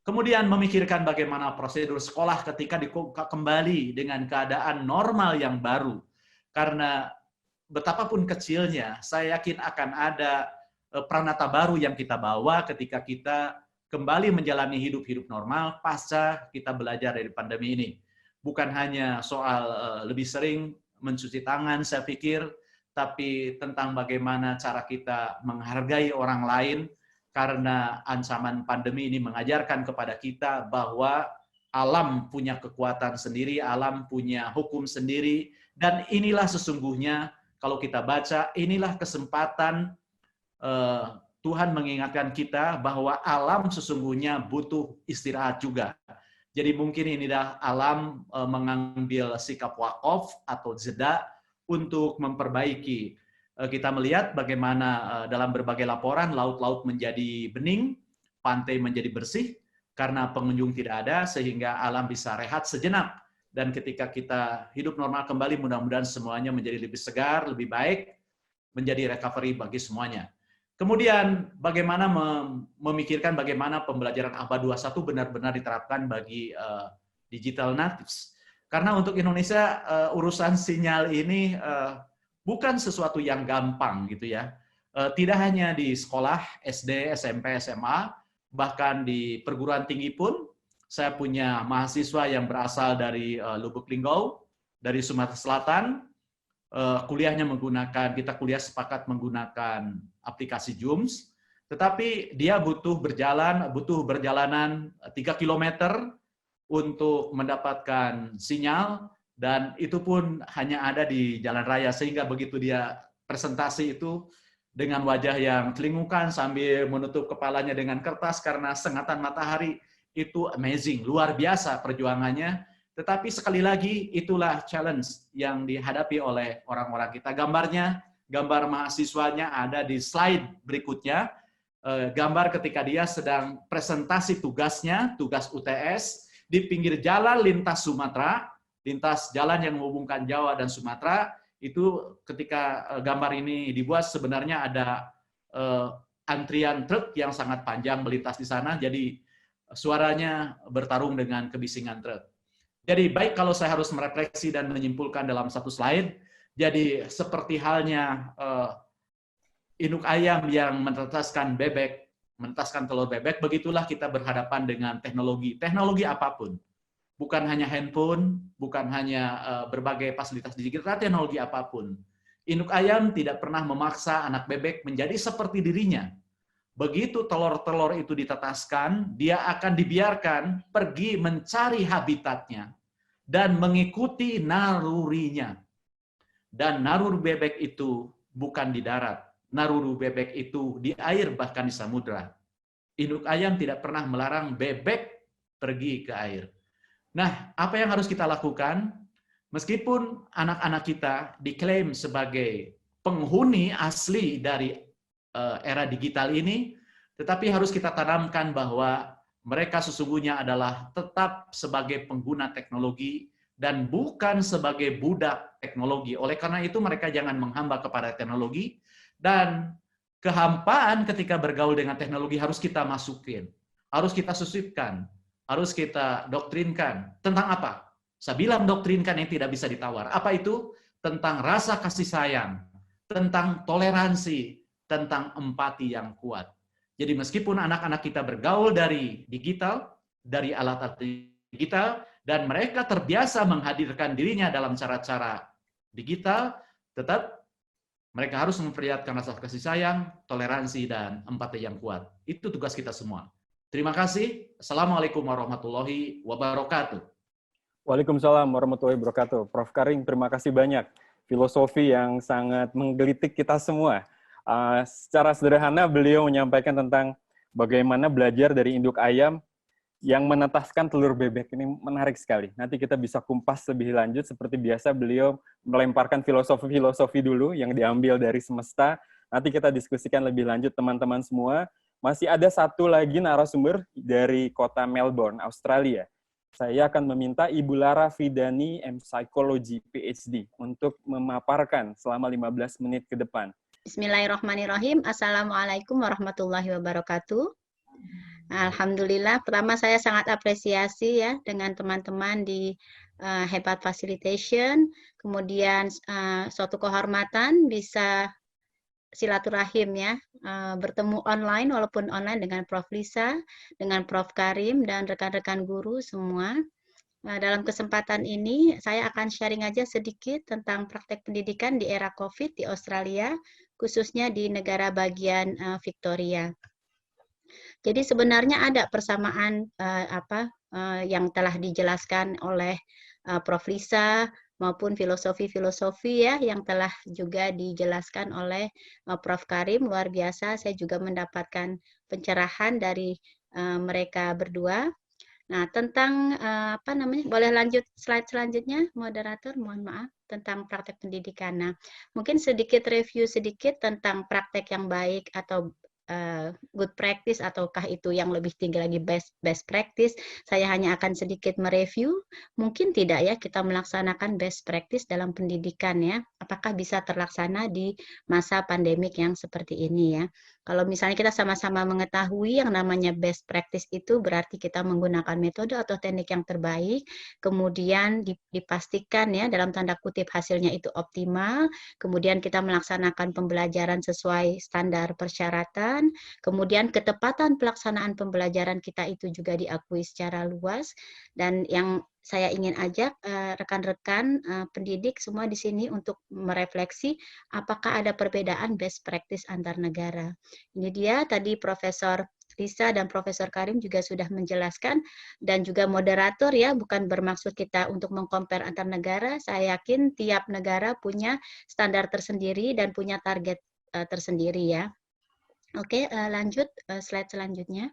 Kemudian memikirkan bagaimana prosedur sekolah ketika kembali dengan keadaan normal yang baru. Karena betapapun kecilnya, saya yakin akan ada pranata baru yang kita bawa ketika kita kembali menjalani hidup-hidup normal pasca kita belajar dari pandemi ini. Bukan hanya soal lebih sering mencuci tangan, saya pikir, tapi tentang bagaimana cara kita menghargai orang lain, karena ancaman pandemi ini mengajarkan kepada kita bahwa alam punya kekuatan sendiri, alam punya hukum sendiri, dan inilah sesungguhnya, kalau kita baca, inilah kesempatan Tuhan mengingatkan kita bahwa alam sesungguhnya butuh istirahat juga. Jadi mungkin inilah alam mengambil sikap wakaf atau jeda untuk memperbaiki. Kita melihat bagaimana dalam berbagai laporan laut-laut menjadi bening, pantai menjadi bersih karena pengunjung tidak ada, sehingga alam bisa rehat sejenak. Dan ketika kita hidup normal kembali, mudah-mudahan semuanya menjadi lebih segar, lebih baik, menjadi recovery bagi semuanya. Kemudian bagaimana memikirkan bagaimana pembelajaran ABA 21 benar-benar diterapkan bagi digital natives. Karena untuk Indonesia urusan sinyal ini bukan sesuatu yang gampang gitu ya. Tidak hanya di sekolah SD, SMP, SMA, bahkan di perguruan tinggi pun saya punya mahasiswa yang berasal dari Lubuk Linggau, dari Sumatera Selatan. Kuliahnya menggunakan, kita kuliah sepakat menggunakan aplikasi Zoom, tetapi dia butuh berjalanan 3 km untuk mendapatkan sinyal, dan itu pun hanya ada di jalan raya, sehingga begitu dia presentasi itu dengan wajah yang celingukan sambil menutup kepalanya dengan kertas karena sengatan matahari, itu amazing, luar biasa perjuangannya. Tetapi sekali lagi, itulah challenge yang dihadapi oleh orang-orang kita. Gambar mahasiswanya ada di slide berikutnya. Gambar ketika dia sedang presentasi tugasnya, tugas UTS, di pinggir jalan lintas Sumatera, lintas jalan yang menghubungkan Jawa dan Sumatera. Itu ketika gambar ini dibuat, sebenarnya ada antrian truk yang sangat panjang melintas di sana, jadi suaranya bertarung dengan kebisingan truk. Jadi baik kalau saya harus merefleksi dan menyimpulkan dalam satu slide, jadi seperti halnya induk ayam yang menetaskan bebek, menetaskan telur bebek, begitulah kita berhadapan dengan teknologi apapun. Bukan hanya handphone, bukan hanya berbagai fasilitas digital, teknologi apapun. Induk ayam tidak pernah memaksa anak bebek menjadi seperti dirinya. Begitu telur-telur itu ditetaskan, dia akan dibiarkan pergi mencari habitatnya dan mengikuti nalurinya. Dan naluri bebek itu bukan di darat. Naluri bebek itu di air, bahkan di samudra. Induk ayam tidak pernah melarang bebek pergi ke air. Nah, apa yang harus kita lakukan? Meskipun anak-anak kita diklaim sebagai penghuni asli dari era digital ini, tetapi harus kita tanamkan bahwa mereka sesungguhnya adalah tetap sebagai pengguna teknologi dan bukan sebagai budak teknologi. Oleh karena itu mereka jangan menghamba kepada teknologi, dan kehampaan ketika bergaul dengan teknologi harus kita masukin, harus kita susupkan, harus kita doktrinkan. Tentang apa? Saya bilang doktrinkan yang tidak bisa ditawar. Apa itu? Tentang rasa kasih sayang, tentang toleransi, tentang empati yang kuat. Jadi meskipun anak-anak kita bergaul dari digital, dari alat-alat digital, dan mereka terbiasa menghadirkan dirinya dalam cara-cara digital, tetap mereka harus memperlihatkan rasa kasih sayang, toleransi, dan empati yang kuat. Itu tugas kita semua. Terima kasih. Assalamualaikum warahmatullahi wabarakatuh. Waalaikumsalam warahmatullahi wabarakatuh. Prof. Karim, terima kasih banyak. Filosofi yang sangat menggelitik kita semua. Secara sederhana, beliau menyampaikan tentang bagaimana belajar dari induk ayam yang menetaskan telur bebek. Ini menarik sekali. Nanti kita bisa kumpas lebih lanjut. Seperti biasa, beliau melemparkan filosofi-filosofi dulu yang diambil dari semesta. Nanti kita diskusikan lebih lanjut, teman-teman semua. Masih ada satu lagi narasumber dari kota Melbourne, Australia. Saya akan meminta Ibu Lara Fidani, M. Psychology, PhD, untuk memaparkan selama 15 menit ke depan. Bismillahirrahmanirrahim. Assalamualaikum warahmatullahi wabarakatuh. Alhamdulillah, pertama saya sangat apresiasi ya dengan teman-teman di Hebat Facilitation. Kemudian suatu kehormatan bisa silaturahim ya, bertemu online walaupun online dengan Prof. Lisa, dengan Prof. Karim, dan rekan-rekan guru semua. Dalam kesempatan ini saya akan sharing aja sedikit tentang praktek pendidikan di era COVID di Australia, khususnya di negara bagian Victoria. Jadi sebenarnya ada persamaan yang telah dijelaskan oleh Prof. Lisa, maupun filosofi-filosofi ya yang telah juga dijelaskan oleh Prof. Karim. Luar biasa, saya juga mendapatkan pencerahan dari mereka berdua. Nah, tentang boleh lanjut slide selanjutnya, moderator, mohon maaf, tentang praktek pendidikan. Nah, mungkin sedikit review sedikit tentang praktek yang baik atau good practice, ataukah itu yang lebih tinggi lagi best practice. Saya hanya akan sedikit mereview, mungkin tidak ya kita melaksanakan best practice dalam pendidikan ya, apakah bisa terlaksana di masa pandemik yang seperti ini ya. Kalau misalnya kita sama-sama mengetahui yang namanya best practice itu berarti kita menggunakan metode atau teknik yang terbaik, kemudian dipastikan ya dalam tanda kutip hasilnya itu optimal, kemudian kita melaksanakan pembelajaran sesuai standar persyaratan, kemudian ketepatan pelaksanaan pembelajaran kita itu juga diakui secara luas, dan yang saya ingin ajak rekan-rekan pendidik semua di sini untuk merefleksi apakah ada perbedaan best practice antar negara. Ini dia tadi Profesor Lisa dan Profesor Karim juga sudah menjelaskan, dan juga moderator ya, bukan bermaksud kita untuk mengcompare antar negara. Saya yakin tiap negara punya standar tersendiri dan punya target tersendiri ya. Oke, lanjut slide selanjutnya.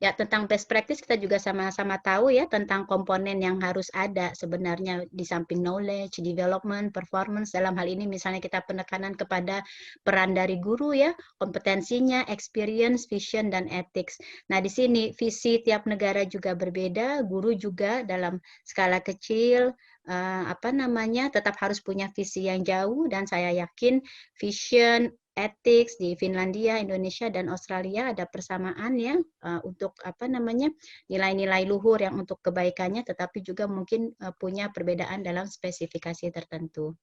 Ya, tentang best practice kita juga sama-sama tahu ya tentang komponen yang harus ada sebenarnya di samping knowledge, development, performance. Dalam hal ini misalnya kita penekanan kepada peran dari guru ya, kompetensinya, experience, vision, dan ethics. Nah, di sini visi tiap negara juga berbeda, guru juga dalam skala kecil, tetap harus punya visi yang jauh, dan saya yakin vision ethics di Finlandia, Indonesia dan Australia ada persamaan ya untuk nilai-nilai luhur yang untuk kebaikannya, tetapi juga mungkin punya perbedaan dalam spesifikasi tertentu.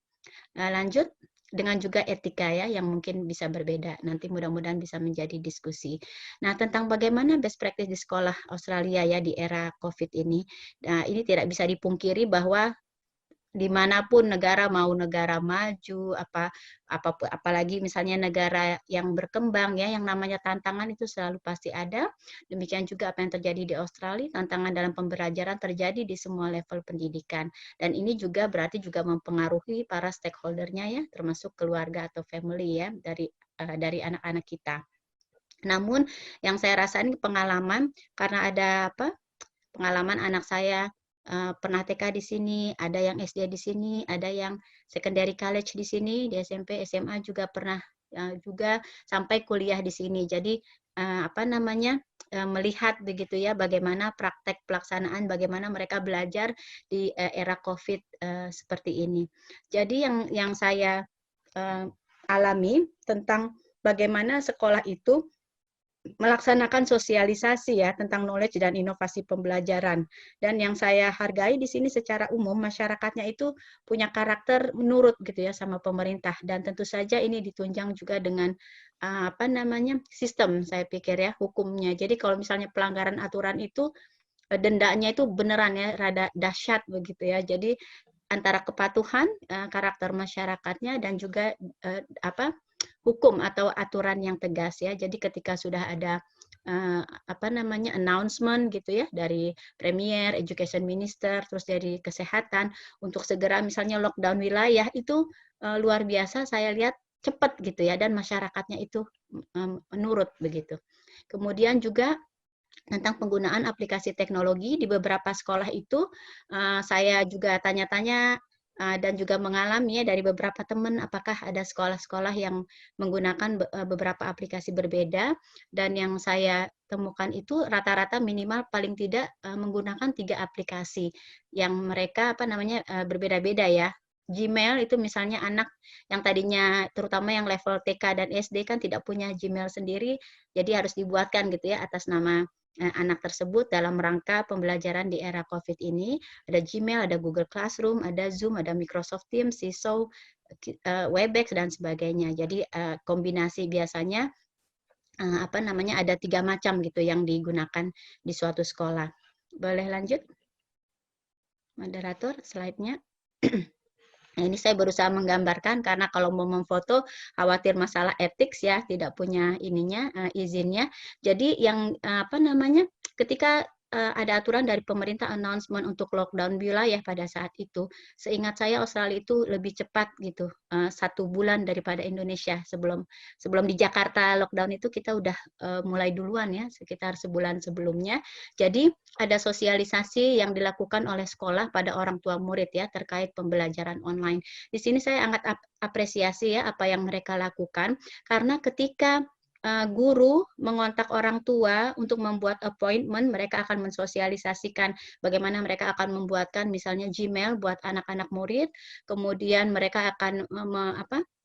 Lanjut dengan juga etika ya yang mungkin bisa berbeda. Nanti mudah-mudahan bisa menjadi diskusi. Nah, tentang bagaimana best practice di sekolah Australia ya di era COVID ini. Nah, ini tidak bisa dipungkiri bahwa dimanapun negara, mau negara maju, apalagi misalnya negara yang berkembang ya, yang namanya tantangan itu selalu pasti ada. Demikian juga apa yang terjadi di Australia, tantangan dalam pembelajaran terjadi di semua level pendidikan. Dan ini juga berarti juga mempengaruhi para stakeholder-nya ya, termasuk keluarga atau family ya dari anak-anak kita. Namun yang saya rasain pengalaman karena ada pengalaman anak saya pernah TK di sini, ada yang SD di sini, ada yang secondary college di sini, di SMP, SMA juga pernah juga sampai kuliah di sini. Jadi melihat begitu ya bagaimana praktek pelaksanaan, bagaimana mereka belajar di era COVID seperti ini. Jadi yang saya alami tentang bagaimana sekolah itu melaksanakan sosialisasi ya tentang knowledge dan inovasi pembelajaran. Dan yang saya hargai di sini secara umum masyarakatnya itu punya karakter menurut gitu ya sama pemerintah, dan tentu saja ini ditunjang juga dengan sistem saya pikir ya hukumnya. Jadi kalau misalnya pelanggaran aturan itu dendanya itu beneran ya rada dahsyat begitu ya. Jadi antara kepatuhan karakter masyarakatnya dan juga hukum atau aturan yang tegas ya. Jadi ketika sudah ada announcement gitu ya dari Premier, Education Minister, terus dari kesehatan untuk segera misalnya lockdown wilayah itu luar biasa saya lihat cepat gitu ya, dan masyarakatnya itu menurut begitu. Kemudian juga tentang penggunaan aplikasi teknologi di beberapa sekolah itu saya juga tanya-tanya dan juga mengalami ya dari beberapa teman apakah ada sekolah-sekolah yang menggunakan beberapa aplikasi berbeda, dan yang saya temukan itu rata-rata minimal paling tidak menggunakan 3 aplikasi yang mereka berbeda-beda ya. Gmail itu misalnya anak yang tadinya terutama yang level TK dan SD kan tidak punya Gmail sendiri, jadi harus dibuatkan gitu ya atas nama anak tersebut dalam rangka pembelajaran di era COVID ini. Ada Gmail, ada Google Classroom, ada Zoom, ada Microsoft Teams, Seesaw, Webex dan sebagainya. Jadi kombinasi biasanya ada 3 macam gitu yang digunakan di suatu sekolah. Boleh lanjut, moderator, slide-nya. Nah, ini saya berusaha menggambarkan karena kalau mau memfoto khawatir masalah etik ya, tidak punya izinnya. Jadi yang ketika ada aturan dari pemerintah announcement untuk lockdown wilayah pada saat itu, seingat saya Australia itu lebih cepat gitu, 1 bulan daripada Indonesia. Sebelum di Jakarta lockdown itu kita udah mulai duluan ya, sekitar sebulan sebelumnya. Jadi ada sosialisasi yang dilakukan oleh sekolah pada orang tua murid ya terkait pembelajaran online. Di sini saya sangat apresiasi ya apa yang mereka lakukan, karena ketika guru mengontak orang tua untuk membuat appointment, mereka akan mensosialisasikan bagaimana mereka akan membuatkan misalnya Gmail buat anak-anak murid, kemudian mereka akan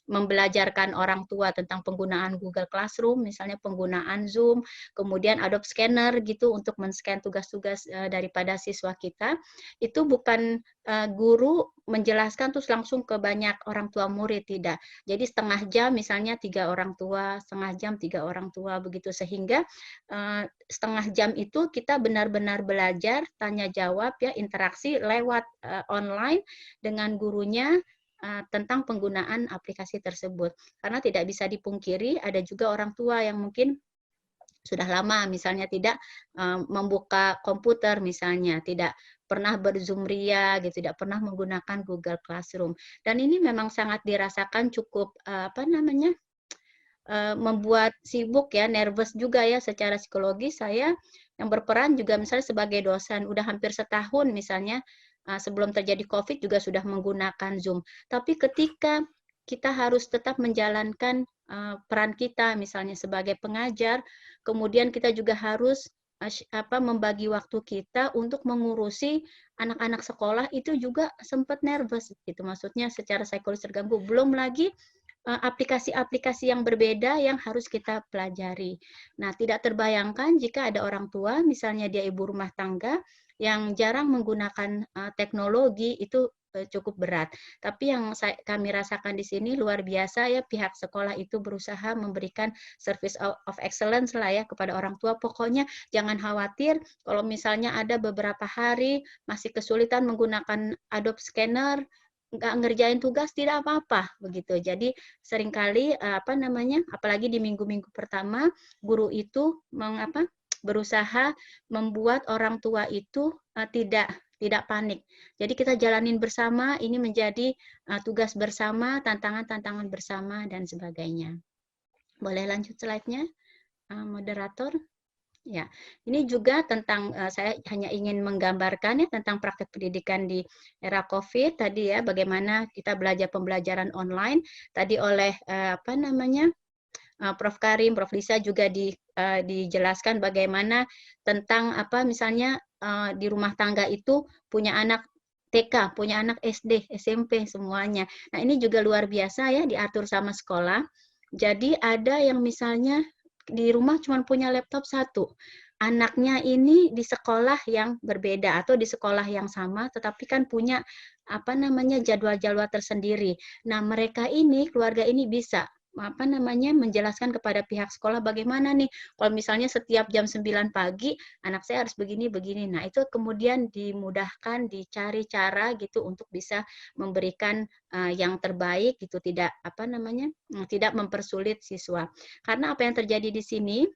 membelajarkan orang tua tentang penggunaan Google Classroom, misalnya penggunaan Zoom, kemudian Adobe Scanner gitu untuk men-scan tugas-tugas daripada siswa kita. Itu bukan guru menjelaskan terus langsung ke banyak orang tua murid, tidak. Jadi setengah jam misalnya 3 orang tua, setengah jam 3 orang tua begitu, sehingga setengah jam itu kita benar-benar belajar, tanya jawab ya, interaksi lewat online dengan gurunya tentang penggunaan aplikasi tersebut. Karena tidak bisa dipungkiri ada juga orang tua yang mungkin sudah lama misalnya tidak membuka komputer misalnya, tidak pernah berzoom ria gitu, tidak pernah menggunakan Google Classroom. Dan ini memang sangat dirasakan cukup membuat sibuk ya, nervous juga ya secara psikologis. Saya yang berperan juga misalnya sebagai dosen udah hampir setahun misalnya sebelum terjadi COVID juga sudah menggunakan Zoom. Tapi ketika kita harus tetap menjalankan peran kita misalnya sebagai pengajar, kemudian kita juga harus membagi waktu kita untuk mengurusi anak-anak sekolah, itu juga sempat nervous gitu. Maksudnya secara psikologis terganggu. Belum lagi aplikasi-aplikasi yang berbeda yang harus kita pelajari. Nah, tidak terbayangkan jika ada orang tua, misalnya dia ibu rumah tangga, yang jarang menggunakan teknologi, itu cukup berat. Tapi yang kami rasakan di sini luar biasa ya, pihak sekolah itu berusaha memberikan service of excellence lah ya kepada orang tua. Pokoknya jangan khawatir kalau misalnya ada beberapa hari masih kesulitan menggunakan Adobe Scanner, nggak ngerjain tugas tidak apa-apa begitu. Jadi seringkali apalagi di minggu-minggu pertama guru itu berusaha membuat orang tua itu tidak panik. Jadi kita jalanin bersama, ini menjadi tugas bersama, tantangan-tantangan bersama dan sebagainya. Boleh lanjut slide-nya, moderator? Ya, ini juga tentang saya hanya ingin menggambarkan ya tentang praktek pendidikan di era COVID tadi ya, bagaimana kita belajar pembelajaran online tadi oleh Prof. Karim, Prof. Lisa juga dijelaskan bagaimana tentang misalnya di rumah tangga itu punya anak TK, punya anak SD, SMP semuanya. Nah, ini juga luar biasa ya diatur sama sekolah. Jadi ada yang misalnya di rumah cuma punya laptop 1. Anaknya ini di sekolah yang berbeda atau di sekolah yang sama, tetapi kan punya jadwal-jadwal tersendiri. Nah, mereka ini, keluarga ini bisa menjelaskan kepada pihak sekolah bagaimana nih kalau misalnya setiap jam 9 pagi anak saya harus begini. Nah, itu kemudian dimudahkan, dicari cara gitu untuk bisa memberikan yang terbaik gitu, tidak tidak mempersulit siswa. Karena apa yang terjadi di sini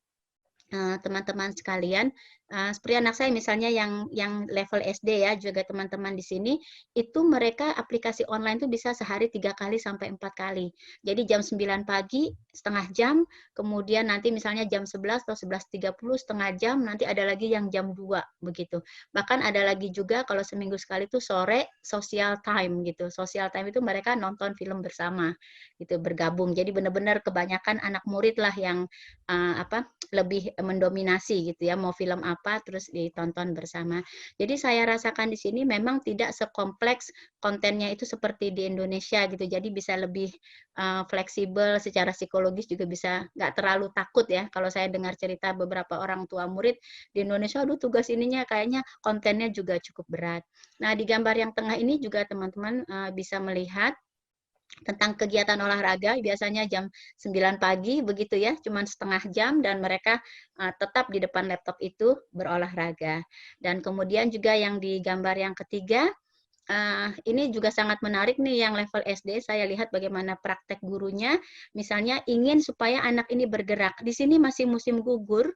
teman-teman sekalian, seperti anak saya misalnya yang level SD ya, juga teman-teman di sini, itu mereka aplikasi online itu bisa sehari 3 kali sampai 4 kali. Jadi jam 9 pagi, setengah jam, kemudian nanti misalnya jam 11 atau 11.30, setengah jam, nanti ada lagi yang jam 2, begitu. Bahkan ada lagi juga kalau seminggu sekali itu sore, social time gitu. Social time itu mereka nonton film bersama, gitu, bergabung. Jadi benar-benar kebanyakan anak murid lah yang lebih mendominasi gitu ya, mau film apa terus ditonton bersama. Jadi saya rasakan di sini memang tidak sekompleks kontennya itu seperti di Indonesia gitu. Jadi bisa lebih fleksibel secara psikologis, juga bisa nggak terlalu takut ya. Kalau saya dengar cerita beberapa orang tua murid di Indonesia, aduh tugas ininya kayaknya kontennya juga cukup berat. Nah, di gambar yang tengah ini juga teman-teman bisa melihat tentang kegiatan olahraga, biasanya jam 9 pagi begitu ya, cuman setengah jam dan mereka tetap di depan laptop itu berolahraga. Dan kemudian juga yang di gambar yang ketiga, ini juga sangat menarik nih yang level SD, saya lihat bagaimana praktek gurunya, misalnya ingin supaya anak ini bergerak. Di sini masih musim gugur,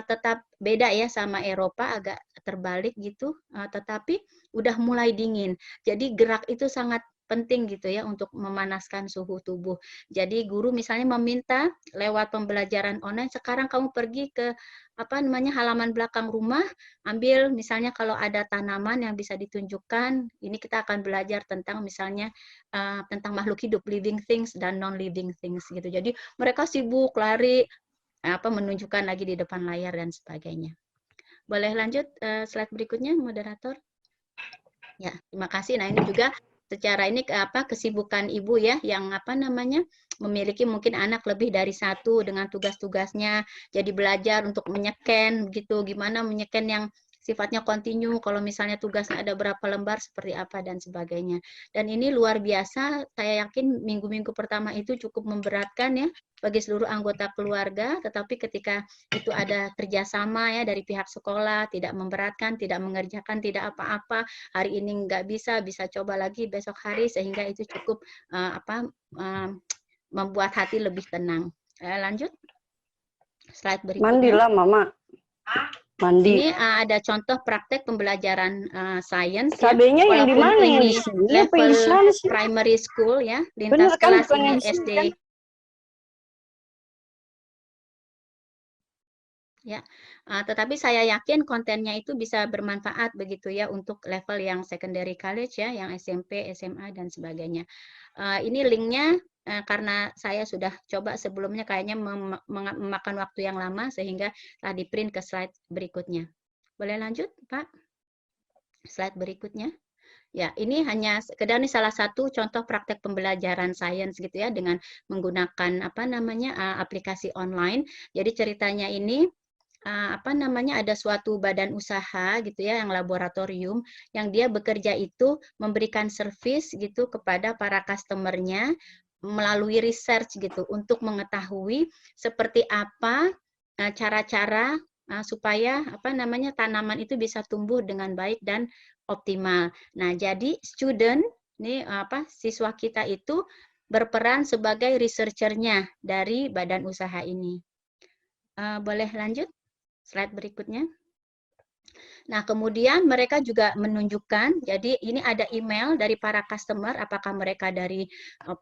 tetap beda ya sama Eropa, agak terbalik gitu, tetapi udah mulai dingin. Jadi gerak itu sangat penting gitu ya untuk memanaskan suhu tubuh. Jadi guru misalnya meminta lewat pembelajaran online, sekarang kamu pergi ke halaman belakang rumah, ambil misalnya kalau ada tanaman yang bisa ditunjukkan, ini kita akan belajar tentang misalnya tentang makhluk hidup, living things dan non-living things gitu. Jadi mereka sibuk lari menunjukkan lagi di depan layar dan sebagainya. Boleh lanjut slide berikutnya, moderator? Ya, terima kasih. Nah, ini juga secara ini kesibukan ibu ya yang memiliki mungkin anak lebih dari 1 dengan tugas-tugasnya, jadi belajar untuk menyeken begitu, gimana menyeken yang sifatnya kontinu, kalau misalnya tugasnya ada berapa lembar seperti apa dan sebagainya. Dan ini luar biasa, saya yakin minggu-minggu pertama itu cukup memberatkan ya bagi seluruh anggota keluarga, tetapi ketika itu ada kerjasama ya dari pihak sekolah, tidak memberatkan, tidak mengerjakan, tidak apa-apa, hari ini nggak bisa coba lagi besok hari, sehingga itu cukup membuat hati lebih tenang. Lanjut, slide berikutnya. Mandilah Mama. Mandi. Ini ada contoh praktek pembelajaran sains ya. Cabenya yang di mana, yang di sini apa yang di sana sih? Primary school ya, lintas kelas ini SD. Kan? Ya, tetapi saya yakin kontennya itu bisa bermanfaat begitu ya untuk level yang secondary college ya, yang SMP, SMA dan sebagainya. Ini linknya karena saya sudah coba sebelumnya kayaknya memakan waktu yang lama sehingga telah di print ke slide berikutnya. Boleh lanjut, Pak? Slide berikutnya. Ya, ini hanya sekedar ini salah satu contoh praktek pembelajaran sains gitu ya dengan menggunakan apa namanya aplikasi online. Jadi ceritanya ini apa namanya ada suatu badan usaha gitu ya yang laboratorium yang dia bekerja itu memberikan servis gitu kepada para customernya melalui research gitu untuk mengetahui seperti apa cara-cara supaya apa namanya tanaman itu bisa tumbuh dengan baik dan optimal. Nah, jadi student nih apa siswa kita itu berperan sebagai researchernya dari badan usaha ini. Boleh lanjut slide berikutnya. Nah, kemudian mereka juga menunjukkan, jadi ini ada email dari para customer, apakah mereka dari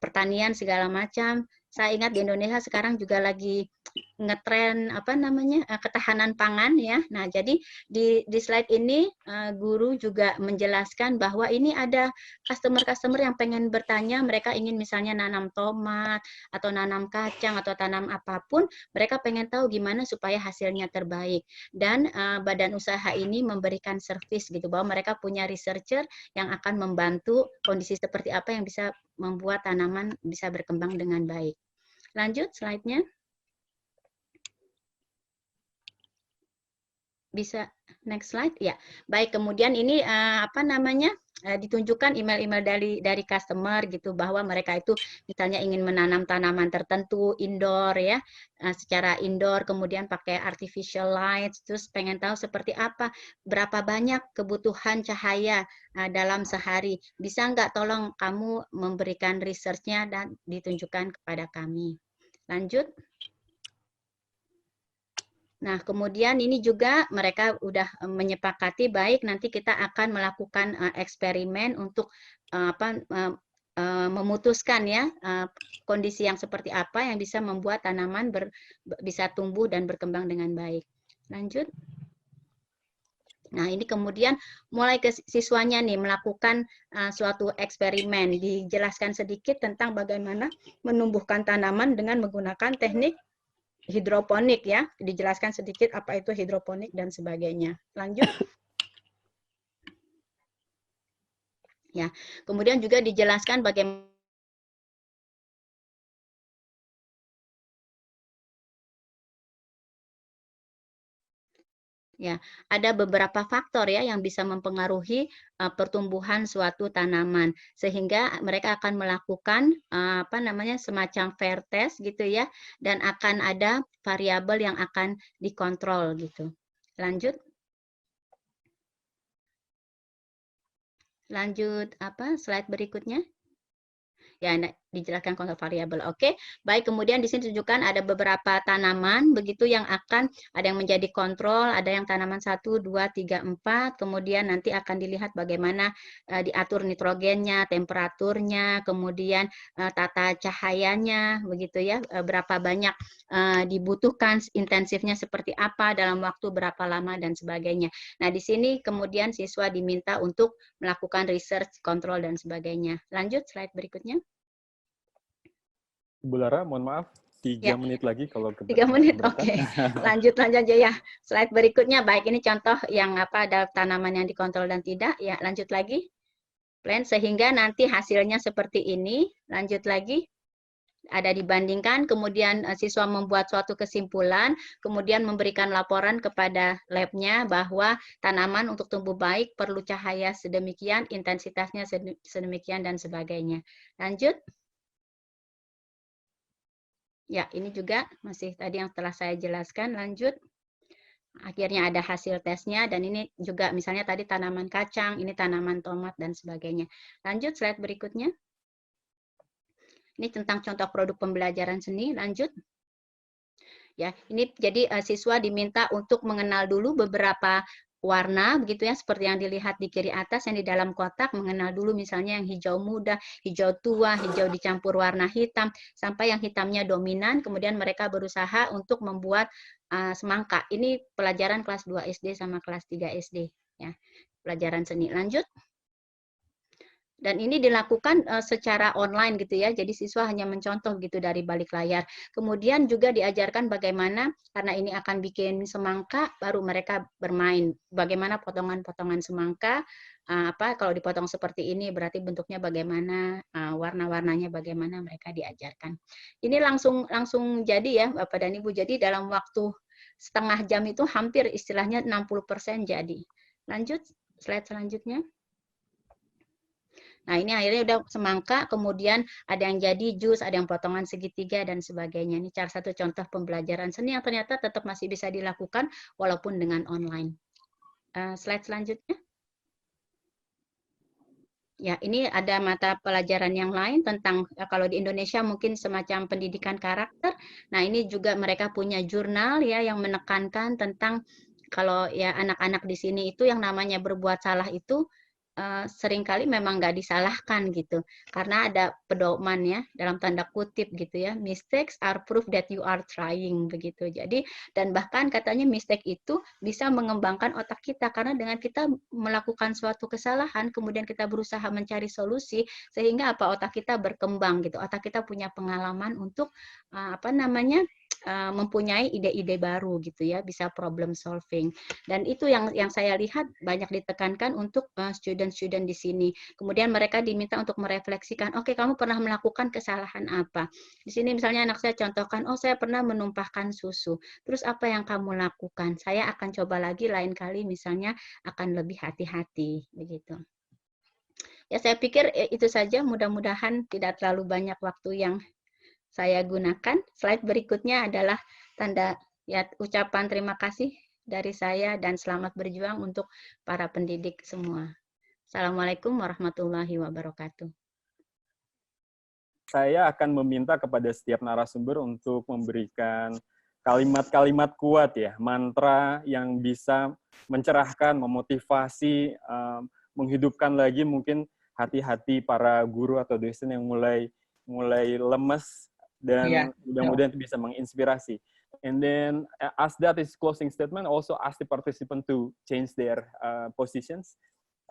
pertanian segala macam. Saya ingat di Indonesia sekarang juga lagi ngetren apa namanya ketahanan pangan ya. Nah, jadi di slide ini guru juga menjelaskan bahwa ini ada customer-customer yang pengen bertanya, mereka ingin misalnya nanam tomat atau nanam kacang atau tanam apapun, mereka pengen tahu gimana supaya hasilnya terbaik. Dan badan usaha ini memberikan servis gitu bahwa mereka punya researcher yang akan membantu kondisi seperti apa yang bisa membuat tanaman bisa berkembang dengan baik. Lanjut slide-nya. Bisa next slide ya. Baik, kemudian ini apa namanya ditunjukkan email-email dari customer gitu bahwa mereka itu misalnya ingin menanam tanaman tertentu indoor ya secara indoor kemudian pakai artificial lights terus pengen tahu seperti apa berapa banyak kebutuhan cahaya dalam sehari bisa nggak tolong kamu memberikan research-nya dan ditunjukkan kepada kami. Lanjut. Nah, kemudian ini juga mereka udah menyepakati baik nanti kita akan melakukan eksperimen untuk memutuskan ya kondisi yang seperti apa yang bisa membuat tanaman bisa tumbuh dan berkembang dengan baik. Lanjut. Nah, ini kemudian mulai ke siswanya nih melakukan suatu eksperimen, dijelaskan sedikit tentang bagaimana menumbuhkan tanaman dengan menggunakan teknik hidroponik ya, dijelaskan sedikit apa itu hidroponik dan sebagainya. Lanjut. Ya, kemudian juga dijelaskan bagaimana ya, ada beberapa faktor ya yang bisa mempengaruhi pertumbuhan suatu tanaman sehingga mereka akan melakukan apa namanya semacam fair test gitu ya dan akan ada variabel yang akan dikontrol gitu. Lanjut. Lanjut apa slide berikutnya? Ya, dijelaskan kontrol variabel. Oke, baik. Kemudian di sini tunjukkan ada beberapa tanaman, begitu yang akan ada yang menjadi kontrol, ada yang tanaman 1, 2, 3, 4. Kemudian nanti akan dilihat bagaimana diatur nitrogennya, temperaturnya, kemudian tata cahayanya, begitu ya. Berapa banyak dibutuhkan, intensifnya seperti apa, dalam waktu berapa lama dan sebagainya. Nah, di sini kemudian siswa diminta untuk melakukan research, kontrol dan sebagainya. Lanjut slide berikutnya. Bu Lara, mohon maaf, 3 menit lagi kalau 3 menit, oke. Lanjut aja ya. Slide berikutnya, baik ini contoh yang apa ada tanaman yang dikontrol dan tidak. Ya, lanjut lagi. Plan sehingga nanti hasilnya seperti ini. Lanjut lagi. Ada dibandingkan, kemudian siswa membuat suatu kesimpulan, kemudian memberikan laporan kepada labnya bahwa tanaman untuk tumbuh baik perlu cahaya sedemikian, intensitasnya sedemikian, dan sebagainya. Lanjut. Ya, ini juga masih tadi yang telah saya jelaskan. Lanjut. Akhirnya ada hasil tesnya, dan ini juga misalnya tadi tanaman kacang, ini tanaman tomat, dan sebagainya. Lanjut, slide berikutnya. Ini tentang contoh produk pembelajaran seni. Lanjut. Ya, ini jadi siswa diminta untuk mengenal dulu beberapa warna begitu ya seperti yang dilihat di kiri atas yang di dalam kotak, mengenal dulu misalnya yang hijau muda, hijau tua, hijau dicampur warna hitam sampai yang hitamnya dominan, kemudian mereka berusaha untuk membuat semangka. Ini pelajaran kelas 2 SD sama kelas 3 SD ya. Pelajaran seni. Lanjut. Dan ini dilakukan secara online gitu ya, jadi siswa hanya mencontoh gitu dari balik layar. Kemudian juga diajarkan bagaimana, karena ini akan bikin semangka, baru mereka bermain. Bagaimana potongan-potongan semangka, kalau dipotong seperti ini berarti bentuknya bagaimana, warna-warnanya bagaimana, mereka diajarkan. Ini langsung jadi ya Bapak dan Ibu. Jadi dalam waktu setengah jam itu hampir istilahnya 60% jadi. Lanjut, slide selanjutnya. Nah, ini akhirnya udah semangka, kemudian ada yang jadi jus, ada yang potongan segitiga, dan sebagainya. Ini salah satu contoh pembelajaran seni yang ternyata tetap masih bisa dilakukan walaupun dengan online. Slide selanjutnya. Ya, ini ada mata pelajaran yang lain tentang, kalau di Indonesia mungkin semacam pendidikan karakter. Nah, ini juga mereka punya jurnal ya yang menekankan tentang kalau ya anak-anak di sini itu yang namanya berbuat salah itu seringkali memang nggak disalahkan gitu, karena ada pedoman ya dalam tanda kutip gitu ya, mistakes are proof that you are trying begitu. Jadi dan bahkan katanya mistake itu bisa mengembangkan otak kita, karena dengan kita melakukan suatu kesalahan kemudian kita berusaha mencari solusi sehingga otak kita berkembang gitu, otak kita punya pengalaman untuk mempunyai ide-ide baru gitu ya, bisa problem solving. Dan itu yang saya lihat banyak ditekankan untuk student-student di sini. Kemudian mereka diminta untuk merefleksikan, oke, kamu pernah melakukan kesalahan apa? Di sini misalnya anak saya contohkan, oh saya pernah menumpahkan susu. Terus apa yang kamu lakukan? Saya akan coba lagi lain kali misalnya akan lebih hati-hati begitu. Ya saya pikir itu saja, mudah-mudahan tidak terlalu banyak waktu yang saya gunakan. Slide berikutnya adalah tanda ya ucapan terima kasih dari saya dan selamat berjuang untuk para pendidik semua. Assalamualaikum warahmatullahi wabarakatuh. Saya akan meminta kepada setiap narasumber untuk memberikan kalimat-kalimat kuat ya, mantra yang bisa mencerahkan, memotivasi, menghidupkan lagi mungkin hati-hati para guru atau dosen yang mulai lemes, dan mudah-mudahan itu bisa menginspirasi. And then as that is closing statement, also ask the participant to change their positions,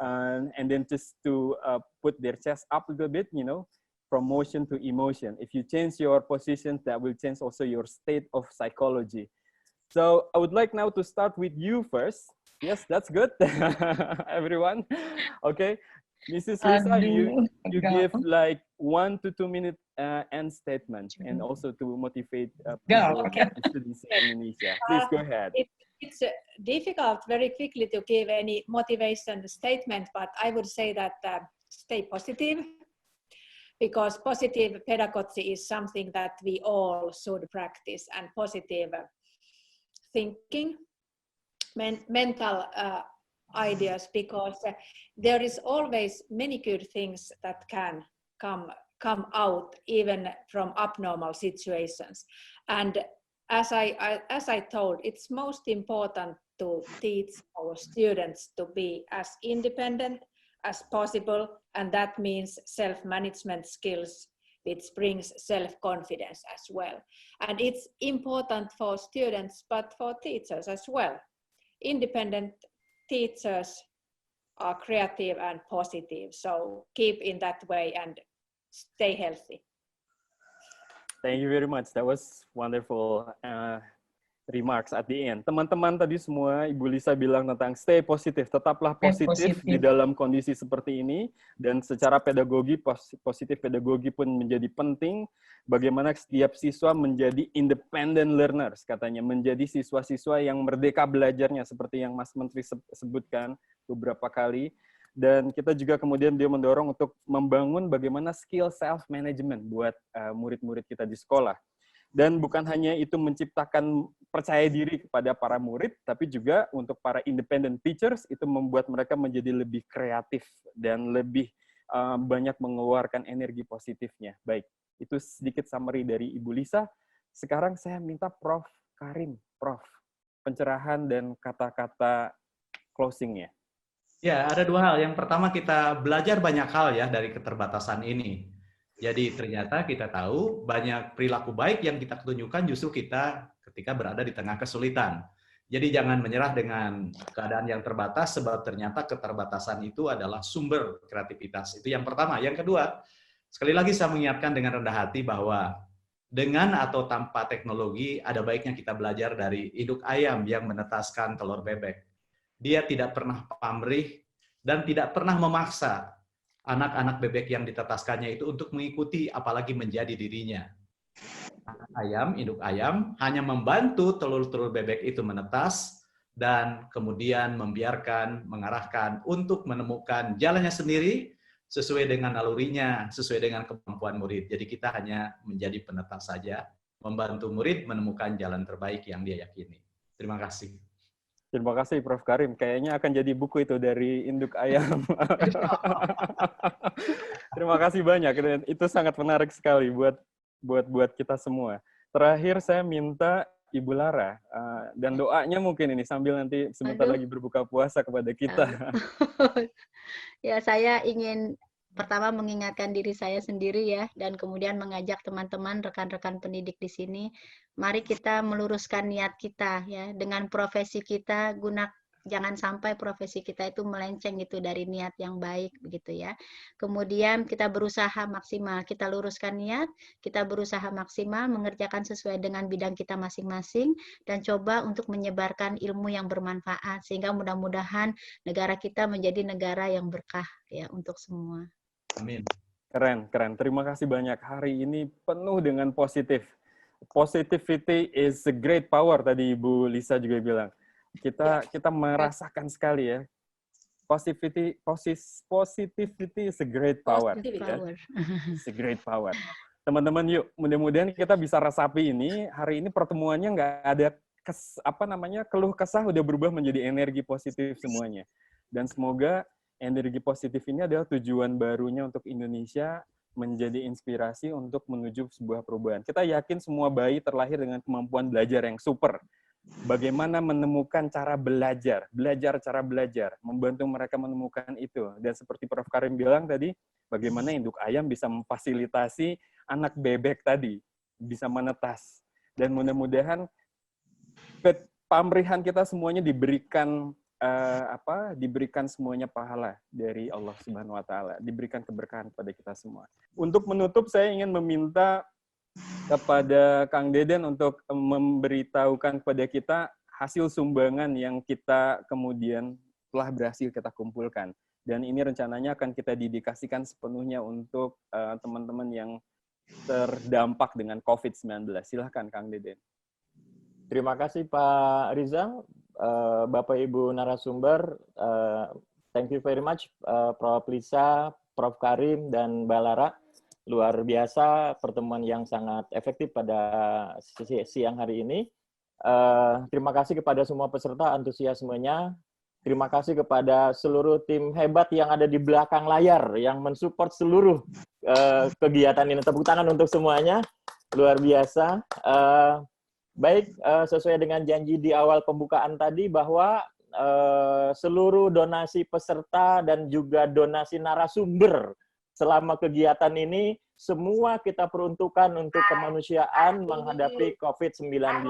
and then just to put their chest up a little bit, you know, from motion to emotion. If you change your position, that will change also your state of psychology. So I would like now to start with you first. Yes, that's good. Everyone, okay. Mrs. Lisa, you give like 1 to 2 minute end statement, and also to motivate students in Indonesia. Please go ahead. It's difficult very quickly to give any motivation statement, but I would say that stay positive, because positive pedagogy is something that we all should practice, and positive thinking, mental ideas, because there is always many good things that can come out even from abnormal situations. And as I told, it's most important to teach our students to be as independent as possible, and that means self-management skills, which brings self-confidence as well. And it's important for students, but for teachers as well. Independent teachers are creative and positive, so keep in that way and stay healthy. Thank you very much. That was wonderful remarks at the end. Teman-teman tadi semua, Ibu Lisa bilang tentang stay positif, tetaplah positif di dalam kondisi seperti ini, dan secara pedagogi, positif pedagogi pun menjadi penting. Bagaimana setiap siswa menjadi independent learners, katanya, menjadi siswa-siswa yang merdeka belajarnya, seperti yang Mas Menteri sebutkan beberapa kali. Dan kita juga kemudian dia mendorong untuk membangun bagaimana skill self-management buat murid-murid kita di sekolah. Dan bukan hanya itu menciptakan percaya diri kepada para murid, tapi juga untuk para independent teachers, itu membuat mereka menjadi lebih kreatif dan lebih banyak mengeluarkan energi positifnya. Baik, itu sedikit summary dari Ibu Lisa. Sekarang saya minta Prof. Karim, Prof. pencerahan dan kata-kata closing-nya. Ya, ada dua hal. Yang pertama, kita belajar banyak hal ya dari keterbatasan ini. Jadi ternyata kita tahu banyak perilaku baik yang kita tunjukkan justru kita ketika berada di tengah kesulitan. Jadi jangan menyerah dengan keadaan yang terbatas, sebab ternyata keterbatasan itu adalah sumber kreativitas. Itu yang pertama. Yang kedua, sekali lagi saya mengingatkan dengan rendah hati bahwa dengan atau tanpa teknologi, ada baiknya kita belajar dari induk ayam yang menetaskan telur bebek. Dia tidak pernah pamrih, dan tidak pernah memaksa anak-anak bebek yang ditetaskannya itu untuk mengikuti apalagi menjadi dirinya. Induk ayam hanya membantu telur-telur bebek itu menetas dan kemudian mengarahkan untuk menemukan jalannya sendiri sesuai dengan nalurinya, sesuai dengan kemampuan murid. Jadi kita hanya menjadi penetas saja, membantu murid menemukan jalan terbaik yang dia yakini. Terima kasih. Terima kasih Prof. Karim. Kayaknya akan jadi buku itu dari induk ayam. Terima kasih banyak. Itu sangat menarik sekali buat kita semua. Terakhir saya minta Ibu Lara dan doanya mungkin ini sambil nanti sebentar lagi berbuka puasa kepada kita. Ya, saya ingin pertama mengingatkan diri saya sendiri ya, dan kemudian mengajak teman-teman, rekan-rekan pendidik di sini, mari kita meluruskan niat kita ya, dengan profesi kita, jangan sampai profesi kita itu melenceng gitu dari niat yang baik begitu ya. Kemudian kita berusaha maksimal, kita luruskan niat, kita berusaha maksimal mengerjakan sesuai dengan bidang kita masing-masing dan coba untuk menyebarkan ilmu yang bermanfaat sehingga mudah-mudahan negara kita menjadi negara yang berkah ya untuk semua. Amin. Keren, keren. Terima kasih banyak. Hari ini penuh dengan positif. Positivity is a great power, tadi Ibu Lisa juga bilang. Kita merasakan sekali ya. Positivity is a great power. Ya. It's a great power. Teman-teman yuk, mudah-mudahan kita bisa resapi ini. Hari ini pertemuannya nggak ada keluh kesah, udah berubah menjadi energi positif semuanya. Dan semoga energi positif ini adalah tujuan barunya untuk Indonesia, menjadi inspirasi untuk menuju sebuah perubahan. Kita yakin semua bayi terlahir dengan kemampuan belajar yang super. Bagaimana menemukan cara belajar, cara belajar, membantu mereka menemukan itu. Dan seperti Prof. Karim bilang tadi, bagaimana induk ayam bisa memfasilitasi anak bebek tadi, bisa menetas. Dan mudah-mudahan pamrihan kita semuanya diberikan diberikan semuanya pahala dari Allah Subhanahu wa taala, diberikan keberkahan kepada kita semua. Untuk menutup, saya ingin meminta kepada Kang Deden untuk memberitahukan kepada kita hasil sumbangan yang kita kemudian telah berhasil kita kumpulkan. Dan ini rencananya akan kita dedikasikan sepenuhnya untuk teman-teman yang terdampak dengan COVID-19. Silahkan Kang Deden. Terima kasih Pak Rizal, Bapak Ibu narasumber, thank you very much Prof. Lisa, Prof. Karim, dan Mbak Lara. Luar biasa pertemuan yang sangat efektif pada siang hari ini. Terima kasih kepada semua peserta antusiasmenya. Terima kasih kepada seluruh tim hebat yang ada di belakang layar yang mensupport seluruh kegiatan ini. Tepuk tangan untuk semuanya. Luar biasa. Baik, sesuai dengan janji di awal pembukaan tadi bahwa seluruh donasi peserta dan juga donasi narasumber selama kegiatan ini, semua kita peruntukkan untuk kemanusiaan menghadapi COVID-19.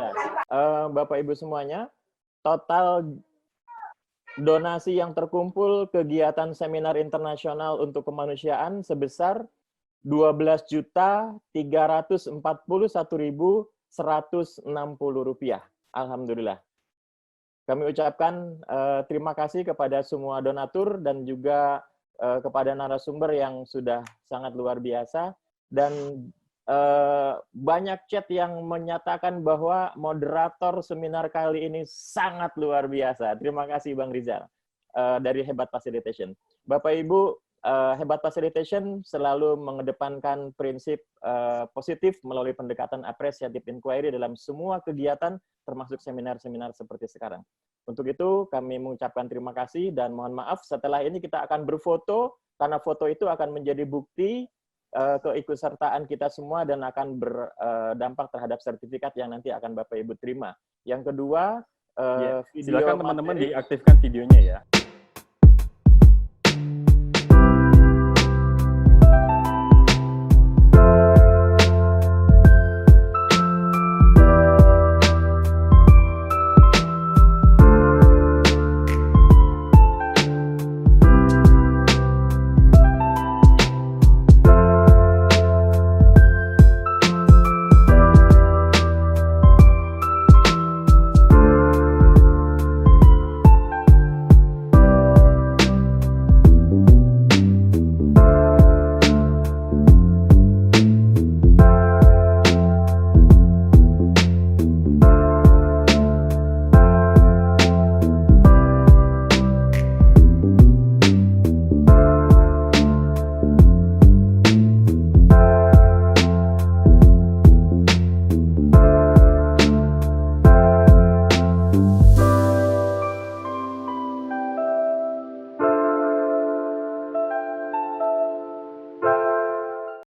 Bapak Ibu semuanya, total donasi yang terkumpul kegiatan seminar internasional untuk kemanusiaan sebesar Rp12.341.160. Alhamdulillah. Kami ucapkan terima kasih kepada semua donatur dan juga kepada narasumber yang sudah sangat luar biasa, dan banyak chat yang menyatakan bahwa moderator seminar kali ini sangat luar biasa. Terima kasih Bang Rizal dari Hebat Facilitation. Bapak Ibu, Hebat Facilitation selalu mengedepankan prinsip positif melalui pendekatan appreciative inquiry dalam semua kegiatan, termasuk seminar-seminar seperti sekarang. Untuk itu, kami mengucapkan terima kasih dan mohon maaf, setelah ini kita akan berfoto, karena foto itu akan menjadi bukti keikutsertaan kita semua dan akan berdampak terhadap sertifikat yang nanti akan Bapak Ibu terima. Yang kedua, video silakan teman-teman diaktifkan videonya ya.